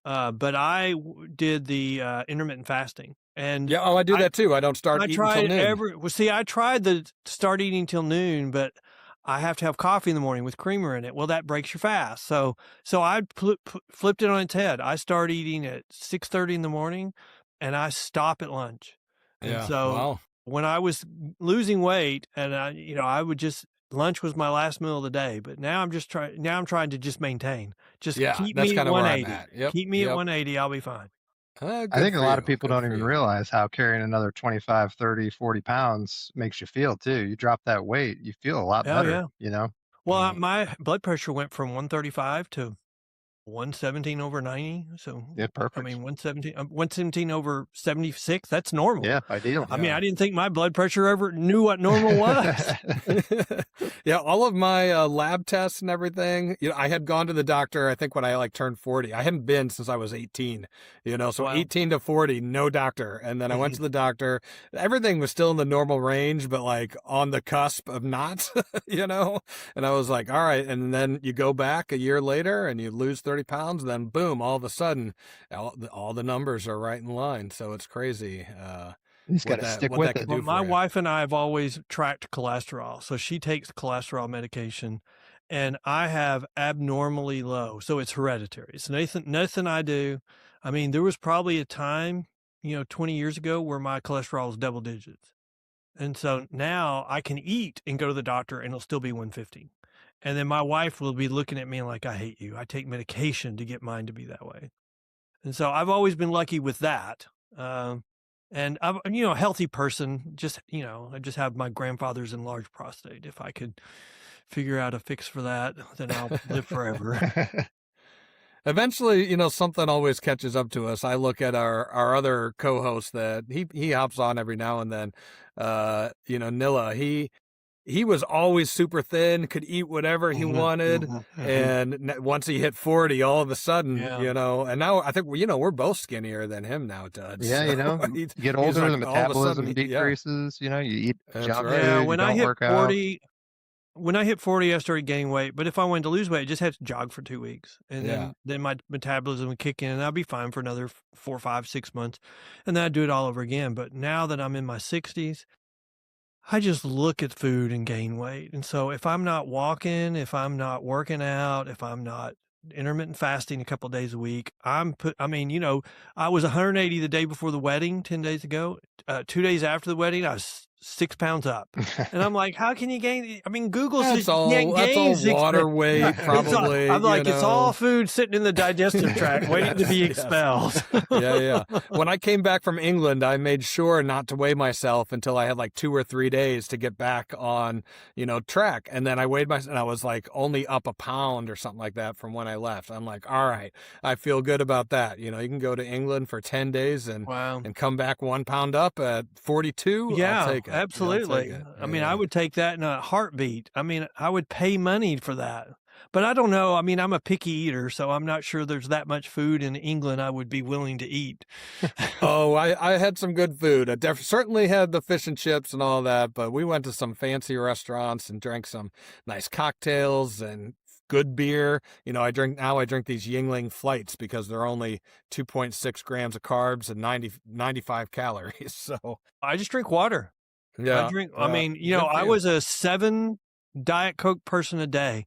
but I did the intermittent fasting. And I do that too. I don't start eating till noon. I tried to start eating till noon, but I have to have coffee in the morning with creamer in it. Well, that breaks your fast. So I flipped it on its head. I start eating at 6:30 in the morning, and I stop at lunch. And so when I was losing weight, and I would just lunch was my last meal of the day. But now I'm trying to just maintain. Just Yeah, keep that's me at kind of where I'm 180. at. Yep. Keep me at Yep. 180. I'll be fine. I Good think a for lot of you. people Good don't for even you. realize how carrying another 25, 30, 40 pounds makes you feel too. You drop that weight, you feel a lot Oh, better, yeah. you know? Well, Mm. my blood pressure went from 135 to 117/90. So, Yeah, I perfect. mean, 117/76, that's normal. Yeah, ideal. I mean, Yeah. I didn't think my blood pressure ever knew what normal was. Yeah, all of my lab tests and everything, I had gone to the doctor, I think when I turned 40. I hadn't been since I was 18, so Wow. 18 to 40, no doctor. And then I went Mhm. to the doctor. Everything was still in the normal range, but on the cusp of not, and I was like, all right. And then you go back a year later and you lose 30 pounds, and then boom, all of a sudden, all the numbers are right in line. So it's crazy. You just got to stick what with that it. could Well, do my for you. wife and I have always tracked cholesterol. So she takes cholesterol medication and I have abnormally low. So it's hereditary. It's nothing I do. I mean, there was probably a time, 20 years ago where my cholesterol was double digits. And so now I can eat and go to the doctor and it'll still be 150. And then my wife will be looking at me like, I hate you. I take medication to get mine to be that way. And so I've always been lucky with that. And I'm, a healthy person. Just, I just have my grandfather's enlarged prostate. If I could figure out a fix for that, then I'll live forever. Eventually, something always catches up to us. I look at our other co-host that he hops on every now and then. Nilla, he was always super thin, could eat whatever he wanted. And once he hit 40, all of a sudden, Yeah. and now I think, we're both skinnier than him now, Dud. Yeah, So you get older, the all of a sudden, metabolism decreases, you eat That's junk right. Yeah. food, you When I don't hit work out. 40, I started gaining weight. But if I wanted to lose weight, I just had to jog for 2 weeks. And then my metabolism would kick in and I'd be fine for another 4, 5, 6 months. And then I'd do it all over again. But now that I'm in my 60s, I just look at food and gain weight. And so if I'm not walking, if I'm not working out, if I'm not intermittent fasting a couple of days a week, I was 180 the day before the wedding, 10 days ago. 2 days after the wedding, I was 6 pounds up. And I'm like, how can you gain? I mean, Google says you can't gain that's all water weight, probably. I'm like, it's all food sitting in the digestive tract waiting to be expelled. Yeah. When I came back from England, I made sure not to weigh myself until I had 2 or 3 days to get back on, track. And then I weighed myself and I was only up a pound or something like that from when I left. I'm like, all right, I feel good about that. You can go to England for 10 days and come back 1 pound up at 42. Yeah, I'll take it. absolutely. I mean, I would take that in a heartbeat. I mean, I would pay money for that. But I don't know. I mean, I'm a picky eater, so I'm not sure there's that much food in England I would be willing to eat. Oh, I had some good food. I certainly had the fish and chips and all that, but we went to some fancy restaurants and drank some nice cocktails and good beer. I drink these Yingling Flights because they're only 2.6 grams of carbs and 95 calories. So I just drink water. yeah, I was a 7 Diet Coke person a day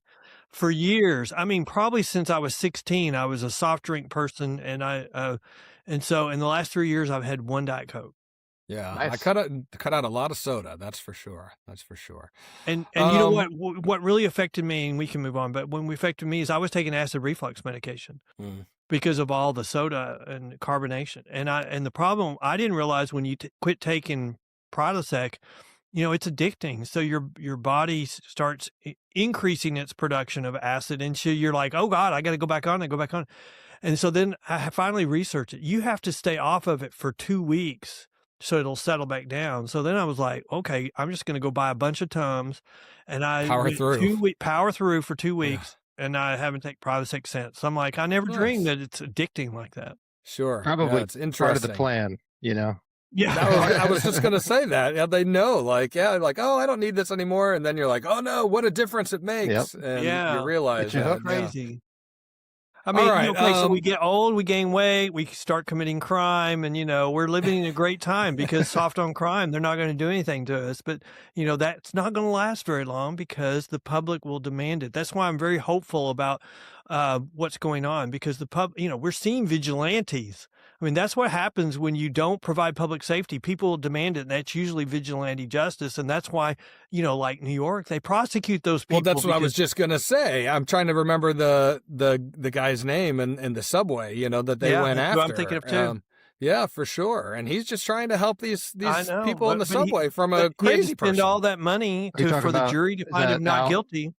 for years. I mean, probably since I was 16, I was a soft drink person. And so in the last 3 years, I've had 1 Diet Coke. Yeah, Nice. I cut out a lot of soda. That's for sure. And you know what really affected me, and we can move on, but when affected me is I was taking acid reflux medication because of all the soda and carbonation. And the problem I didn't realize when you quit taking Prilosec, it's addicting. So your body starts increasing its production of acid, and so you're like, oh God, I got to go back on it, go back on. And so then I finally researched it. You have to stay off of it for 2 weeks so it'll settle back down. So then I was like, okay, I'm just going to go buy a bunch of Tums, and I Power through. Power through for 2 weeks, and I haven't taken Prilosec since. So I'm like, I never dreamed that it's addicting like that. Sure, Probably it's interesting. part of the plan, Yeah, I was just gonna say that. Yeah, they know, oh, I don't need this anymore, and then you're like, oh no, what a difference it makes, and you realize It's that. crazy. I mean, All right, so we get old, we gain weight, we start committing crime, and, we're living in a great time because soft on crime, they're not going to do anything to us. But, that's not going to last very long because the public will demand it. That's why I'm very hopeful about what's going on because we're seeing vigilantes I mean, that's what happens when you don't provide public safety. People demand it, and that's usually vigilante justice. And that's why, like New York, they prosecute those people. Well, that's what I was just gonna say. I'm trying to remember the guy's name in the subway, that they went that's after. who I'm thinking of too. Yeah, for sure. And he's just trying to help these I know, people in the but subway from but a he had to crazy spend person. all that money Are you talking for the about, jury to is find him that not guilty.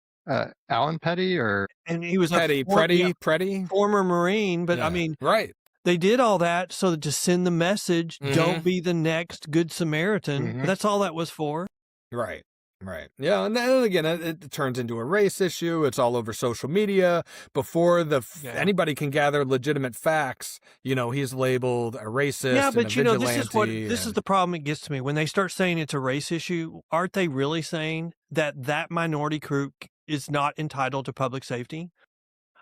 Alan Petty or And he was Preddy. former Marine, but I Yeah, mean, right. they did all that so that to send the message, Mhm. don't be the next Good Samaritan. Mhm. That's all that was for. Right. Right. Yeah. And then again, it turns into a race issue. It's all over social media. Before Yeah. anybody can gather legitimate facts, he's labeled a racist. Yeah, and but a vigilante. this is the problem it gets to me. When they start saying it's a race issue, aren't they really saying that minority group is not entitled to public safety?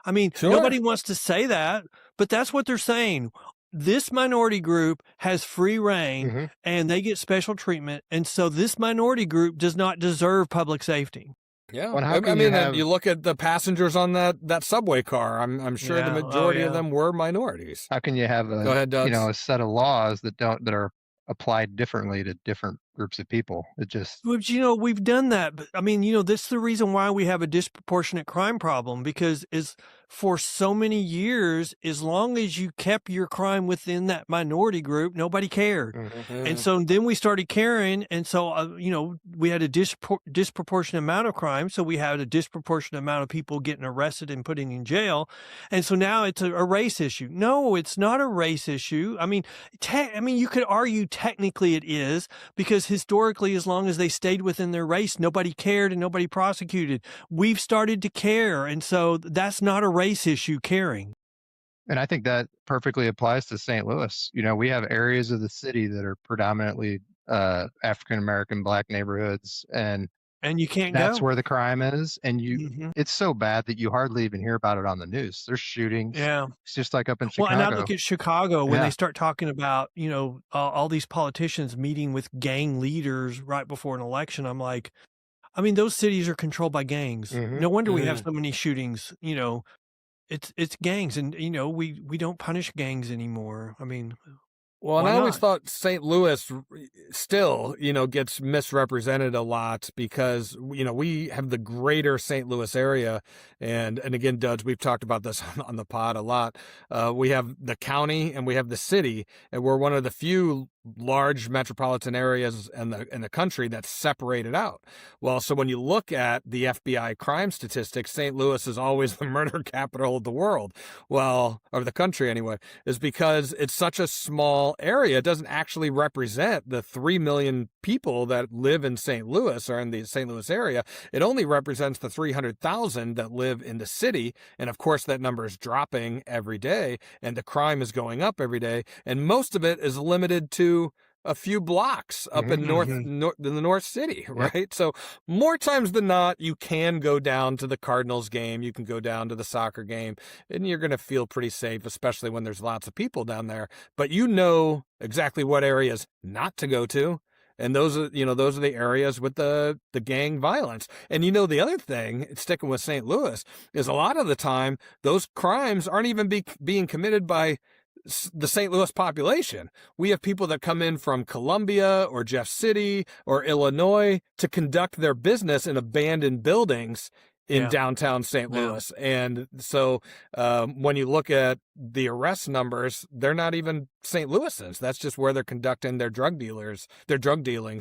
I mean, Sure. nobody wants to say that, but that's what they're saying. This minority group has free reign Mhm. and they get special treatment. And so this minority group does not deserve public safety. Yeah. Well, how I can mean, you have you look at the passengers on that subway car. I'm sure the Yeah. majority of yeah. them were minorities. how can you have Go ahead, Dutch. a set of laws that are applied differently to different groups of people? It just But we've done that. But I mean, that's the reason why we have a disproportionate crime problem, because is for so many years, as long as you kept your crime within that minority group, nobody cared. Mhm. And so then we started caring. And so, we had a disproportionate amount of crime. So we had a disproportionate amount of people getting arrested and putting in jail. And so now it's a race issue. No, it's not a race issue. I mean, you could argue technically it is, because historically, as long as they stayed within their race, nobody cared and nobody prosecuted. We've started to care. And so that's not a race issue, caring. And I think that perfectly applies to St. Louis. We have areas of the city that are predominantly African American Black neighborhoods, and And you can't that's go. where the crime is. And Mhm. it's so bad that you hardly even hear about it on the news. There's shootings. Yeah. It's just like up in Well, and I Chicago. look at Chicago when Yeah. they start talking about, all these politicians meeting with gang leaders right before an election. I'm like, I mean, those cities are controlled by gangs. Mhm. No wonder we have Mhm. so many shootings. It's gangs, and we don't punish gangs anymore. I mean, Well, and why I always not? thought St. Louis still, gets misrepresented a lot because, we have the greater St. Louis area. And again, Dudge, we've talked about this on the pod a lot. We have the county and we have the city, and we're one of the few large metropolitan areas in the country that's separated out. Well, so when you look at the FBI crime statistics, St. Louis is always the murder capital of the world. Well, or the country anyway, is because it's such a small area. It doesn't actually represent the 3 million people that live in St. Louis or in the St. Louis area. It only represents the 300,000 that live in the city. And of course, that number is dropping every day and the crime is going up every day. And most of it is limited to a few blocks up in Mhm. in the North City, Yep. right? So more times than not, you can go down to the Cardinals game, you can go down to the soccer game, and you're going to feel pretty safe, especially when there's lots of people down there. But you know exactly what areas not to go to. And those are the areas with the gang violence. And the other thing, sticking with St. Louis, is a lot of the time those crimes aren't even being committed by the St. Louis population. We have people that come in from Columbia or Jeff City or Illinois to conduct their business in abandoned buildings in Yeah. downtown St. Yeah. Louis. And so when you look at the arrest numbers, they're not even St. Louisans. That's just where they're conducting their drug dealings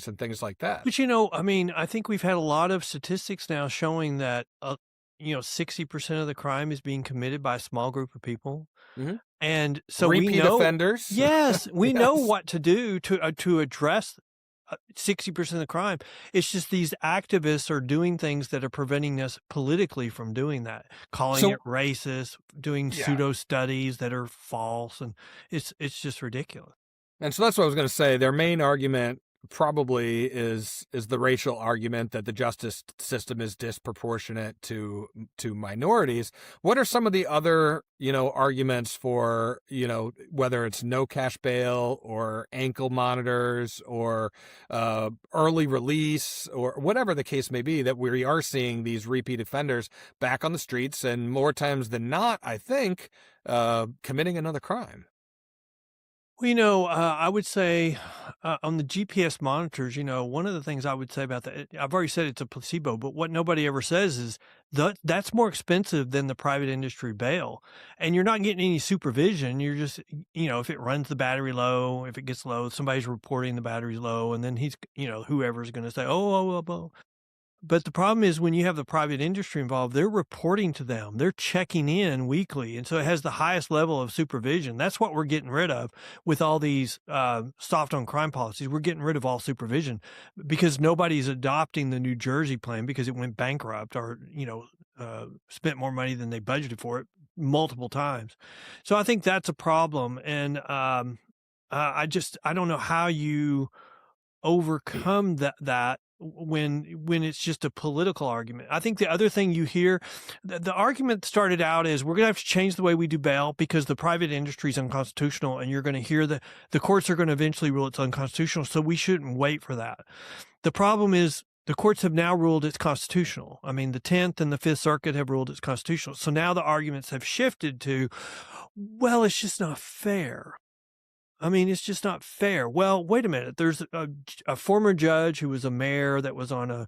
and things like that. But I mean, I think we've had a lot of statistics now showing that 60% of the crime is being committed by a small group of people. Mhm. And so we Repeat know, offenders. yes, we know Yes. what to do to address 60% of the crime. It's just these activists are doing things that are preventing us politically from doing that, calling So- it racist, doing Yeah. pseudo studies that are false, and it's just ridiculous. And so that's what I was going to say. Their main argument probably is the racial argument that the justice system is disproportionate to minorities. What are some of the other, arguments for, whether it's no cash bail or ankle monitors or early release or whatever the case may be, that we are seeing these repeat offenders back on the streets and more times than not, I think, committing another crime? Well, I would say on the GPS monitors, one of the things I would say about that, I've already said it's a placebo, but what nobody ever says is that's more expensive than the private industry bail. And you're not getting any supervision. You're just, if it runs the battery low, if it gets low, somebody's reporting the battery's low, and then whoever's going to say, oh. But the problem is when you have the private industry involved, they're reporting to them. They're checking in weekly. And so it has the highest level of supervision. That's what we're getting rid of with all these soft on crime policies. We're getting rid of all supervision because nobody's adopting the New Jersey plan because it went bankrupt or, spent more money than they budgeted for it multiple times. So I think that's a problem. And I don't know how you overcome that when it's just a political argument. I think the other thing you hear, the argument started out is we're going to have to change the way we do bail because the private industry is unconstitutional, and you're going to hear that the courts are going to eventually rule it's unconstitutional, so we shouldn't wait for that. The problem is the courts have now ruled it's constitutional. I mean, the 10th and the 5th Circuit have ruled it's constitutional. So now the arguments have shifted to, well, it's just not fair. I mean, it's just not fair. Well, wait a minute. There's a former judge who was a mayor that was on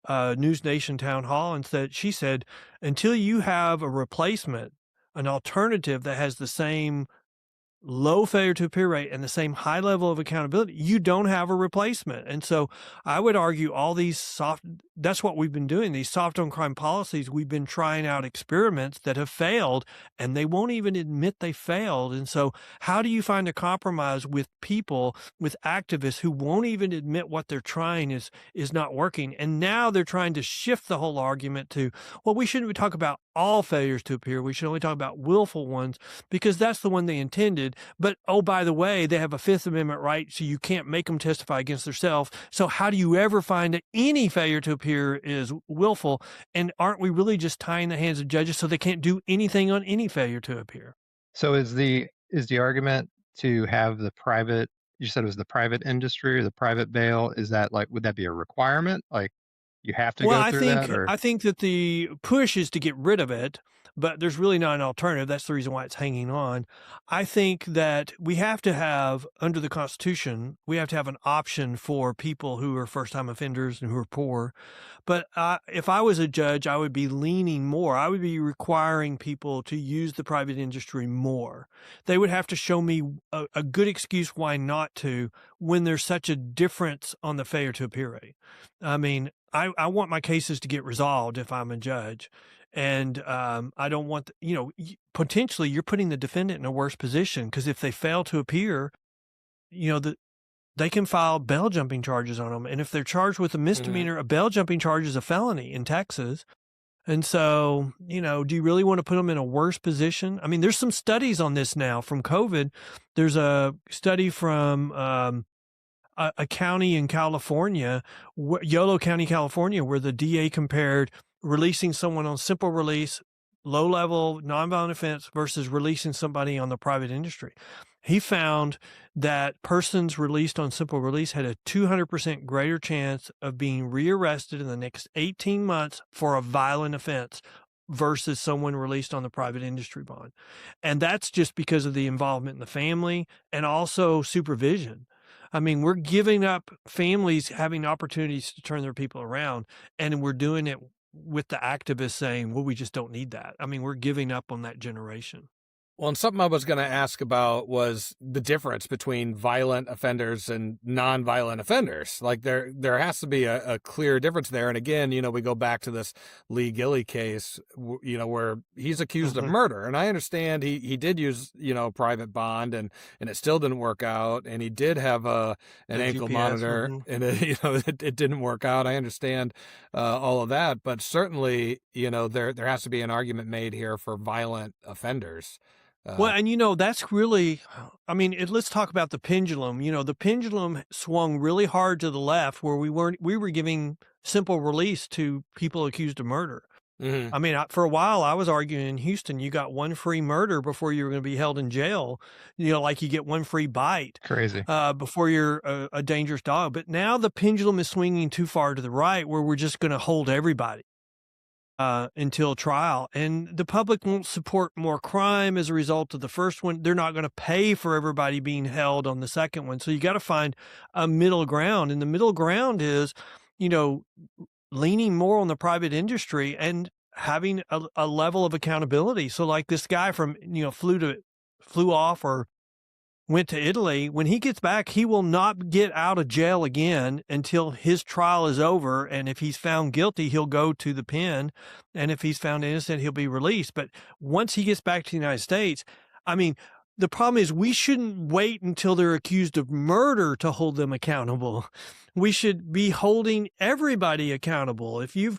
a News Nation town hall and she said, until you have a replacement, an alternative that has the same low failure to appear rate and the same high level of accountability, you don't have a replacement. And so I would argue all these that's what we've been doing. These soft on crime policies, we've been trying out experiments that have failed, and they won't even admit they failed. And so how do you find a compromise with people, with activists who won't even admit what they're trying is not working? And now they're trying to shift the whole argument to, well, we shouldn't talk about all failures to appear. We should only talk about willful ones because that's the one they intended. But, oh, by the way, they have a Fifth Amendment right, so you can't make them testify against themselves. So how do you ever find that any failure to appear is willful? And aren't we really just tying the hands of judges so they can't do anything on any failure to appear? So is the argument to have the private, you said it was the private industry or the private bail, is that would that be a requirement? Like you have to Well, go through that, or? I think that the push is to get rid of it, but there's really not an alternative. That's the reason why it's hanging on. I think that we have to have, under the Constitution, we have to have an option for people who are first-time offenders and who are poor. But if I was a judge, I would be leaning more. I would be requiring people to use the private industry more. They would have to show me a good excuse why not to when there's such a difference on the failure to appear rate. I mean, I want my cases to get resolved if I'm a judge. And I don't want, potentially you're putting the defendant in a worse position because if they fail to appear, they can file bail jumping charges on them. And if they're charged with a misdemeanor, a bail jumping charge is a felony in Texas. And so, do you really want to put them in a worse position? I mean, there's some studies on this now from COVID. There's a study from a county in California, Yolo County, California, where the DA compared releasing someone on simple release, low level, nonviolent offense versus releasing somebody on the private industry. He found that persons released on simple release had a 200% greater chance of being rearrested in the next 18 months for a violent offense versus someone released on the private industry bond. And that's just because of the involvement in the family and also supervision. I mean, we're giving up families having opportunities to turn their people around, and we're doing it with the activists saying, well, we just don't need that. I mean, we're giving up on that generation. Well, and something I was going to ask about was the difference between violent offenders and non-violent offenders. Like there has to be a clear difference there. And again, we go back to this Lee Gilly case, where he's accused of murder. And I understand he did use, private bond and it still didn't work out. And he did have an ankle GPS monitor and it didn't work out. I understand all of that, but certainly, there has to be an argument made here for violent offenders. Well, and that's really, I mean, let's talk about the pendulum. The pendulum swung really hard to the left where we were giving simple release to people accused of murder. Mm-hmm. I mean, for a while I was arguing in Houston, you got one free murder before you were going to be held in jail, like you get one free bite. Crazy. Before you're a dangerous dog. But now the pendulum is swinging too far to the right where we're just going to hold everybody. until trial. And the public won't support more crime as a result of the first one. They're not going to pay for everybody being held on the second one. So you got to find a middle ground. And the middle ground is, you know, leaning more on the private industry and having a level of accountability. So like this guy from, you know, flew off or went to Italy, when he gets back, he will not get out of jail again until his trial is over. And if he's found guilty, he'll go to the pen. And if he's found innocent, he'll be released. But once he gets back to the United States, I mean, the problem is we shouldn't wait until they're accused of murder to hold them accountable. We should be holding everybody accountable. If you've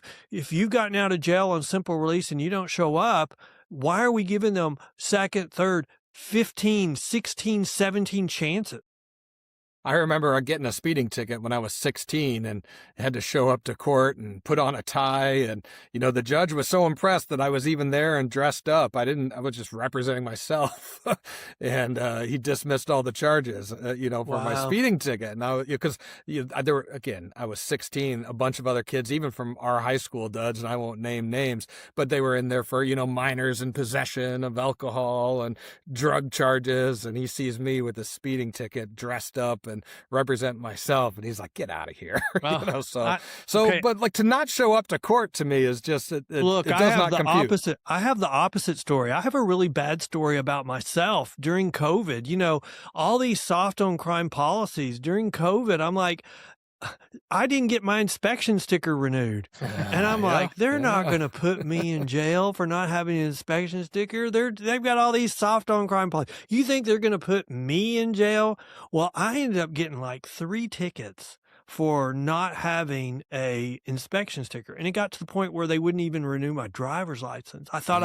gotten out of jail on simple release and you don't show up, why are we giving them second, third, 15, 16, 17 chances? I remember getting a speeding ticket when I was 16 and had to show up to court and put on a tie. And, you know, the judge was so impressed that I was even there and dressed up. I was just representing myself. And he dismissed all the charges, you know, for my speeding ticket. Now, because there were, again, I was 16, a bunch of other kids, even from our high school duds, and I won't name names, but they were in there for, you know, minors in possession of alcohol and drug charges. And he sees me with a speeding ticket dressed up and represent myself, and he's like, "Get out of here!" You know, okay. But like to not show up to court to me is just look. It I does have not the compute. opposite. I have the opposite story. I have a really bad story about myself during COVID. You know, all these soft on crime policies during COVID. I'm like, I didn't get my inspection sticker renewed. And I'm like, they're not going to put me in jail for not having an inspection sticker. They've got all these soft on crime policies. You think they're going to put me in jail? Well, I ended up getting like 3 tickets for not having a inspection sticker. And it got to the point where they wouldn't even renew my driver's license. I thought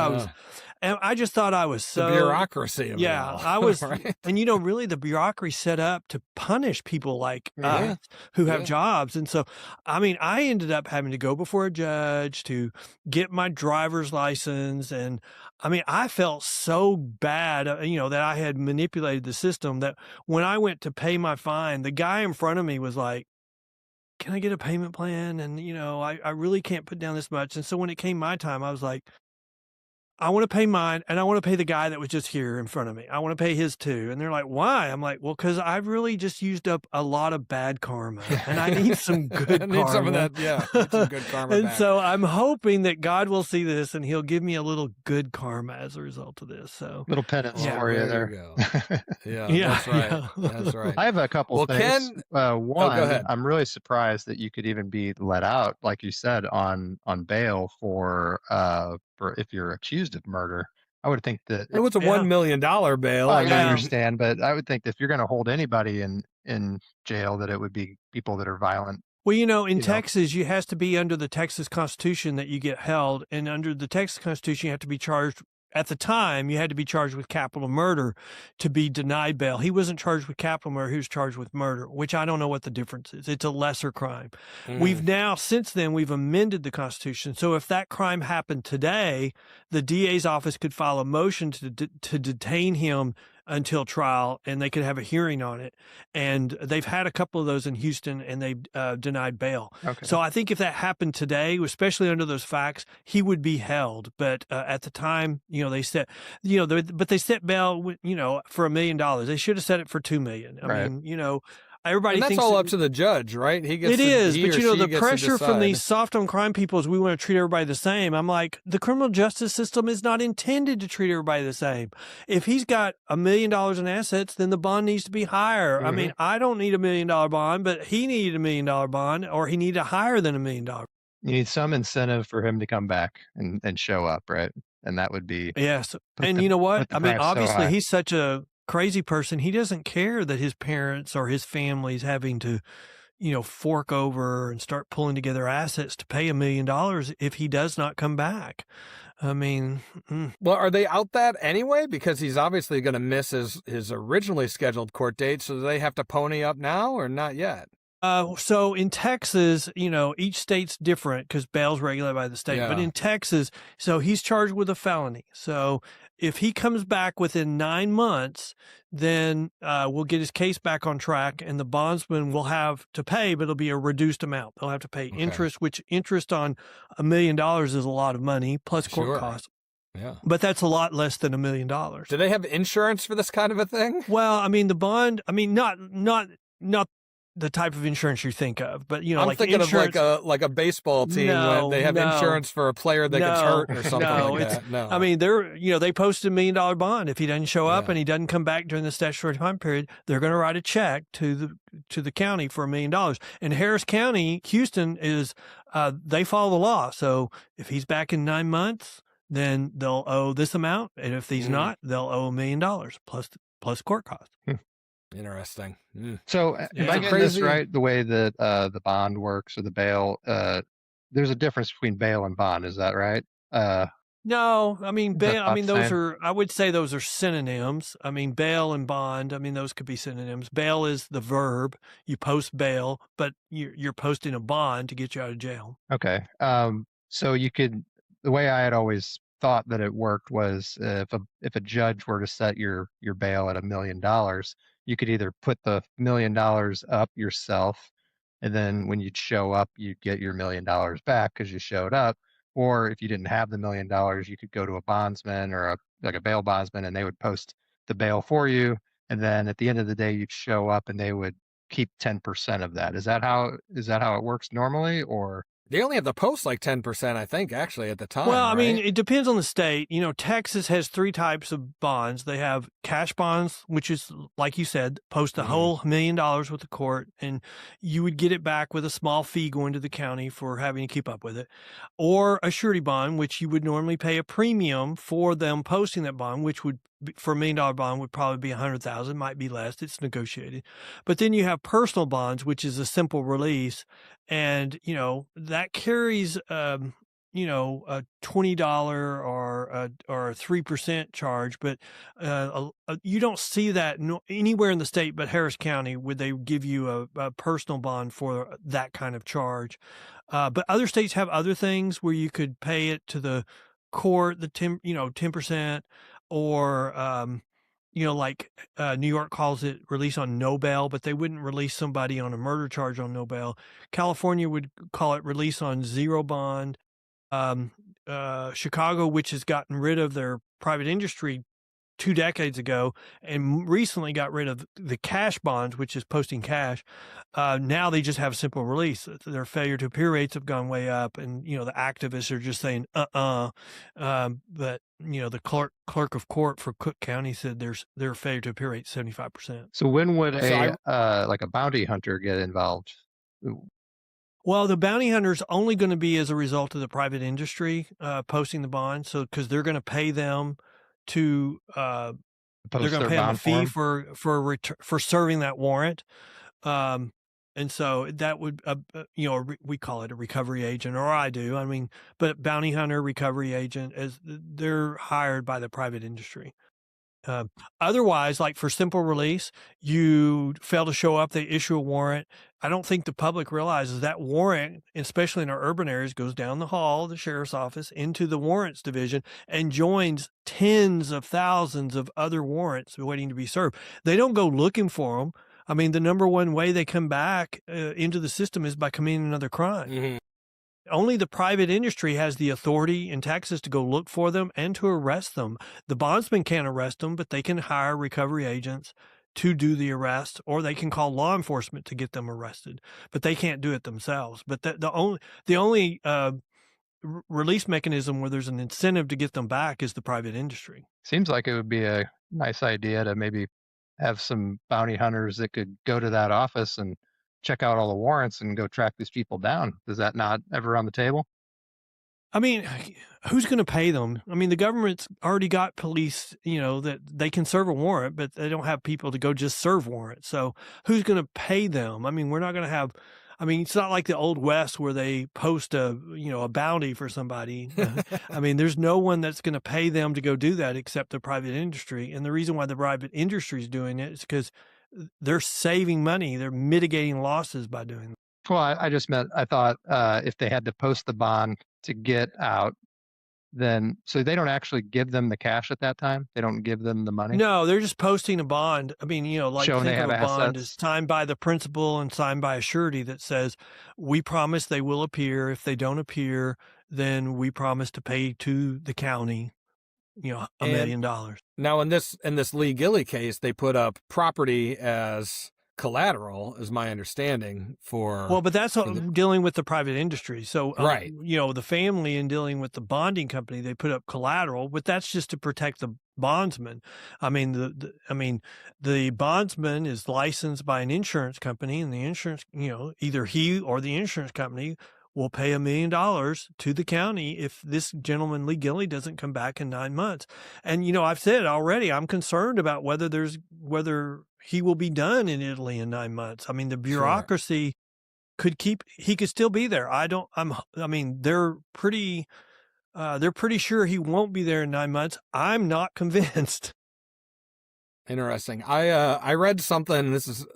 I just thought I was so... The bureaucracy of it all. I was, right? And you know, really the bureaucracy set up to punish people like us who have jobs. And so, I mean, I ended up having to go before a judge to get my driver's license. And I mean, I felt so bad, you know, that I had manipulated the system that when I went to pay my fine, the guy in front of me was like, "Can I get a payment plan? And, you know, I really can't put down this much." And so when it came my time, I was like, I want to pay mine, and I want to pay the guy that was just here in front of me. I want to pay his too. And they're like, "Why?" I'm like, "Well, because I've really just used up a lot of bad karma, and I need some good karma." Need some of that, need some good karma And back. so I'm hoping that God will see this, and he'll give me a little good karma as a result of this. So Little penance for you there. You go. That's right. That's right. I have a couple things. One, go ahead. I'm really surprised that you could even be let out, like you said, on bail for if you're accused of murder. I would think that It was a $1 million bail. I understand, but I would think that if you're going to hold anybody in jail, that it would be people that are violent. Well, you know, in Texas, you has to be under the Texas Constitution that you get held, and under the Texas Constitution, you have to be charged. At the time, you had to be charged with capital murder to be denied bail. He wasn't charged with capital murder. He was charged with murder, which I don't know what the difference is. It's a lesser crime. We've now, since then, we've amended the Constitution. So if that crime happened today, the DA's office could file a motion to detain him until trial, and they could have a hearing on it. And they've had a couple of those in Houston, and they denied bail. Okay. So I think if that happened today, especially under those facts, he would be held. But at the time, you know, they set, you know, but they set bail, you know, for $1 million. They should have set it for $2 million. I mean, you know, everybody and that's thinks all up to the judge, right? He gets. It is, but you know, the gets pressure from these soft on crime people is we want to treat everybody the same. I'm like, the criminal justice system is not intended to treat everybody the same. If he's got $1 million in assets, then the bond needs to be higher. I mean, I don't need $1 million bond, but he needed $1 million bond, or he needed higher than $1 million. You need some incentive for him to come back and show up, right? And that would be yes. And you know what? I mean, obviously, he's such a crazy person. He doesn't care that his parents or his family's having to, you know, fork over and start pulling together assets to pay $1 million if he does not come back. I mean, well, are they out that anyway? Because he's obviously going to miss his originally scheduled court date. So do they have to pony up now or not yet? So in Texas, you know, each state's different because bail's regulated by the state. But in Texas, so he's charged with a felony. So If he comes back within 9 months, then we'll get his case back on track, and the bondsman will have to pay, but it'll be a reduced amount. They'll have to pay interest, which interest on $1 million is a lot of money, plus court costs. Yeah. But that's a lot less than $1 million. Do they have insurance for this kind of a thing? Well, I mean, the bond, I mean, not the type of insurance you think of, but you know, I'm like thinking insurance, of like a baseball team when they have insurance for a player that gets hurt or something like that. No, I mean, they posted $1 million bond. If he doesn't show up and he doesn't come back during the statutory time period, they're going to write a check to the county for $1 million. And Harris County, Houston is they follow the law. So if he's back in 9 months, then they'll owe this amount, and if he's not, they'll owe $1 million plus court costs. Interesting. So if I get this right, the way that the bond works or the bail, there's a difference between bail and bond. Is that right? No, I mean, bail, I mean, same? I would say those are synonyms. I mean, bail and bond, I mean, those could be synonyms. Bail is the verb. You post bail, but you're posting a bond to get you out of jail. Okay. So the way I had always thought that it worked was if a judge were to set your bail at $1 million, you could either put the $1 million up yourself, and then when you'd show up, you'd get your $1 million back because you showed up. Or if you didn't have the $1 million, you could go to a bondsman or a bail bondsman, and they would post the bail for you. And then at the end of the day, you'd show up, and they would keep 10% of that. Is that how it works normally, or? They only have to post like 10%, I think, actually, at the time. Well, I mean, right? it depends on the state. You know, Texas has 3 types of bonds. They have cash bonds, which is, like you said, post the whole $1 million with the court, and you would get it back with a small fee going to the county for having to keep up with it. Or a surety bond, which you would normally pay a premium for them posting that bond, which would, for $1 million bond, would probably be $100,000, might be less. It's negotiated. But then you have personal bonds, which is a simple release. And, you know, that carries, you know, a $20 or a 3% charge, but you don't see that anywhere in the state but Harris County would they give you a personal bond for that kind of charge. But other states have other things where you could pay it to the court, 10%, or you know, like New York calls it release on no bail, but they wouldn't release somebody on a murder charge on no bail. California would call it release on zero bond. Chicago, which has gotten rid of their private industry 2 decades ago and recently got rid of the cash bonds, which is posting cash. Now they just have a simple release. Their failure to appear rates have gone way up, and you know the activists are just saying but you know the clerk of court for Cook County said their failure to appear rate 75%. So when would like a bounty hunter get involved? Well, the bounty hunter's only going to be as a result of the private industry posting the bond. So because they're going to pay them to they're going to pay them a fee for serving that warrant. And so that would, you know, we call it a recovery agent, or I do. I mean, but bounty hunter, recovery agent, as they're hired by the private industry. Otherwise, like for simple release, you fail to show up, they issue a warrant. I don't think the public realizes that warrant, especially in our urban areas, goes down the hall of the sheriff's office into the warrants division and joins tens of thousands of other warrants waiting to be served. They don't go looking for them. I mean, the number one way they come back into the system is by committing another crime. Mm-hmm. Only the private industry has the authority in Texas to go look for them and to arrest them. The bondsman can't arrest them, but they can hire recovery agents to do the arrest, or they can call law enforcement to get them arrested, but they can't do it themselves. But the only release mechanism where there's an incentive to get them back is the private industry. Seems like it would be a nice idea to maybe have some bounty hunters that could go to that office and check out all the warrants and go track these people down. Is that not ever on the table? I mean, who's going to pay them? I mean, the government's already got police, you know, that they can serve a warrant, but they don't have people to go just serve warrants. So who's going to pay them? I mean, we're not going to have, I mean, it's not like the Old West where they post a bounty for somebody. I mean, there's no one that's going to pay them to go do that except the private industry. And the reason why the private industry is doing it is because they're saving money. They're mitigating losses by doing that. Well, I just meant, I thought if they had to post the bond to get out, then so they don't actually give them the cash at that time. They don't give them the money. No, they're just posting a bond. I mean, like Showing they think of have a bond as assets. signed by the principal and signed by a surety that says, we promise they will appear. If they don't appear, then we promise to pay to the county, $1 million. Now in this Lee Gilly case, they put up property as collateral, is my understanding. But that's dealing with the private industry. So, right. The family in dealing with the bonding company, they put up collateral, but that's just to protect the bondsman. I mean, the bondsman is licensed by an insurance company, and the insurance, either he or the insurance company will pay $1 million to the county if this gentleman, Lee Gilly, doesn't come back in 9 months. And, I've said already, I'm concerned about whether he will be done in Italy in 9 months. I mean, the bureaucracy he could still be there. They're pretty sure he won't be there in 9 months. I'm not convinced. Interesting. I read something, this is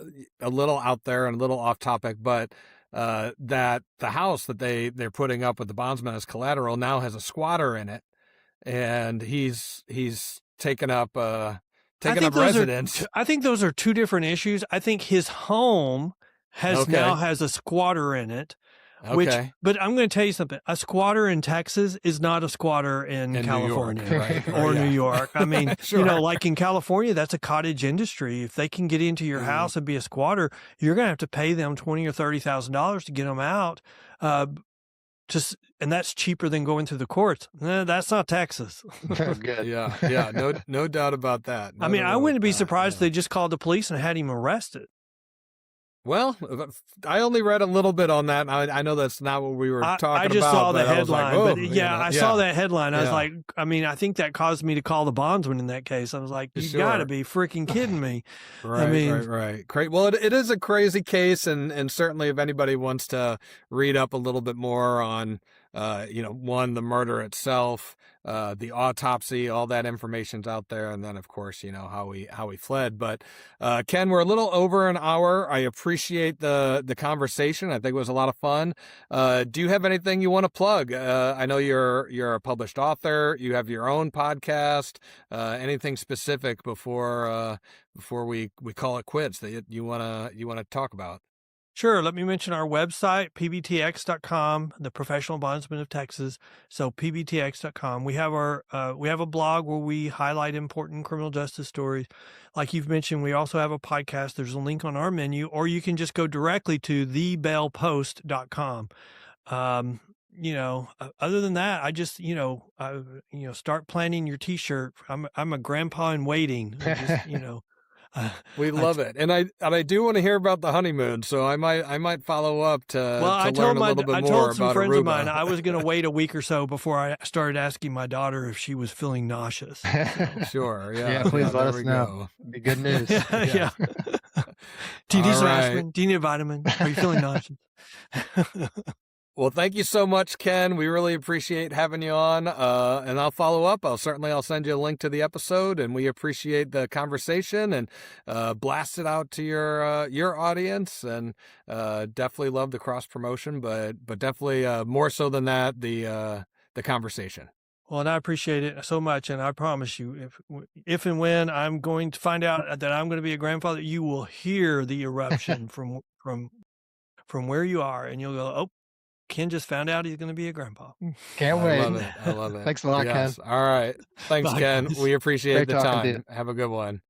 a little out there and a little off topic, but that the house that they're putting up with the bondsman as collateral now has a squatter in it, and he's taken up residence. I think those are two different issues. I think his home now has a squatter in it. But I'm going to tell you something. A squatter in Texas is not a squatter in California, New York, right? Or New York. I mean, sure. Like in California, that's a cottage industry. If they can get into your house and be a squatter, you're going to have to pay them $20,000 or $30,000 to get them out. And that's cheaper than going through the courts. That's not Texas. Good. Yeah. No doubt about that. I wouldn't be surprised if they just called the police and had him arrested. Well, I only read a little bit on that. I know that's not what we were talking about. I just saw the headline. I saw that headline. I was like, I think that caused me to call the bondsman in that case. I was like, you got to be freaking kidding me. Right. Great. Well, it is a crazy case, and certainly if anybody wants to read up a little bit more on, the murder itself, the autopsy, all that information's out there, and then of course, how he fled. But Ken, we're a little over an hour. I appreciate the conversation. I think it was a lot of fun. Do you have anything you want to plug? I know you're a published author. You have your own podcast. Anything specific before we call it quits that you wanna talk about? Sure. Let me mention our website, pbtx.com, the Professional Bondsmen of Texas. So pbtx.com. We have we have a blog where we highlight important criminal justice stories. Like you've mentioned, we also have a podcast. There's a link on our menu, or you can just go directly to thebailpost.com. Other than that, I just, start planning your T-shirt. I'm a grandpa in waiting. We love it, and I do want to hear about the honeymoon, so I might follow up to learn a little bit more about Aruba. I told some friends of mine I was going to wait a week or so before I started asking my daughter if she was feeling nauseous. Sure, please let us know. It'd be good news. Yeah. Do you need some aspirin? Do you need a vitamin? Are you feeling nauseous? Well, thank you so much, Ken. We really appreciate having you on, and I'll follow up. I'll send you a link to the episode, and we appreciate the conversation, and blast it out to your audience, and definitely love the cross promotion, but definitely more so than that, the conversation. Well, and I appreciate it so much, and I promise you, if and when I'm going to find out that I'm going to be a grandfather, you will hear the eruption from where you are, and you'll go, oh, Ken just found out he's going to be a grandpa. Can't wait. I love it. Thanks a lot, Ken. All right. Thanks, Bye, Ken. guys. We appreciate Great the talking to time. you. Have a good one.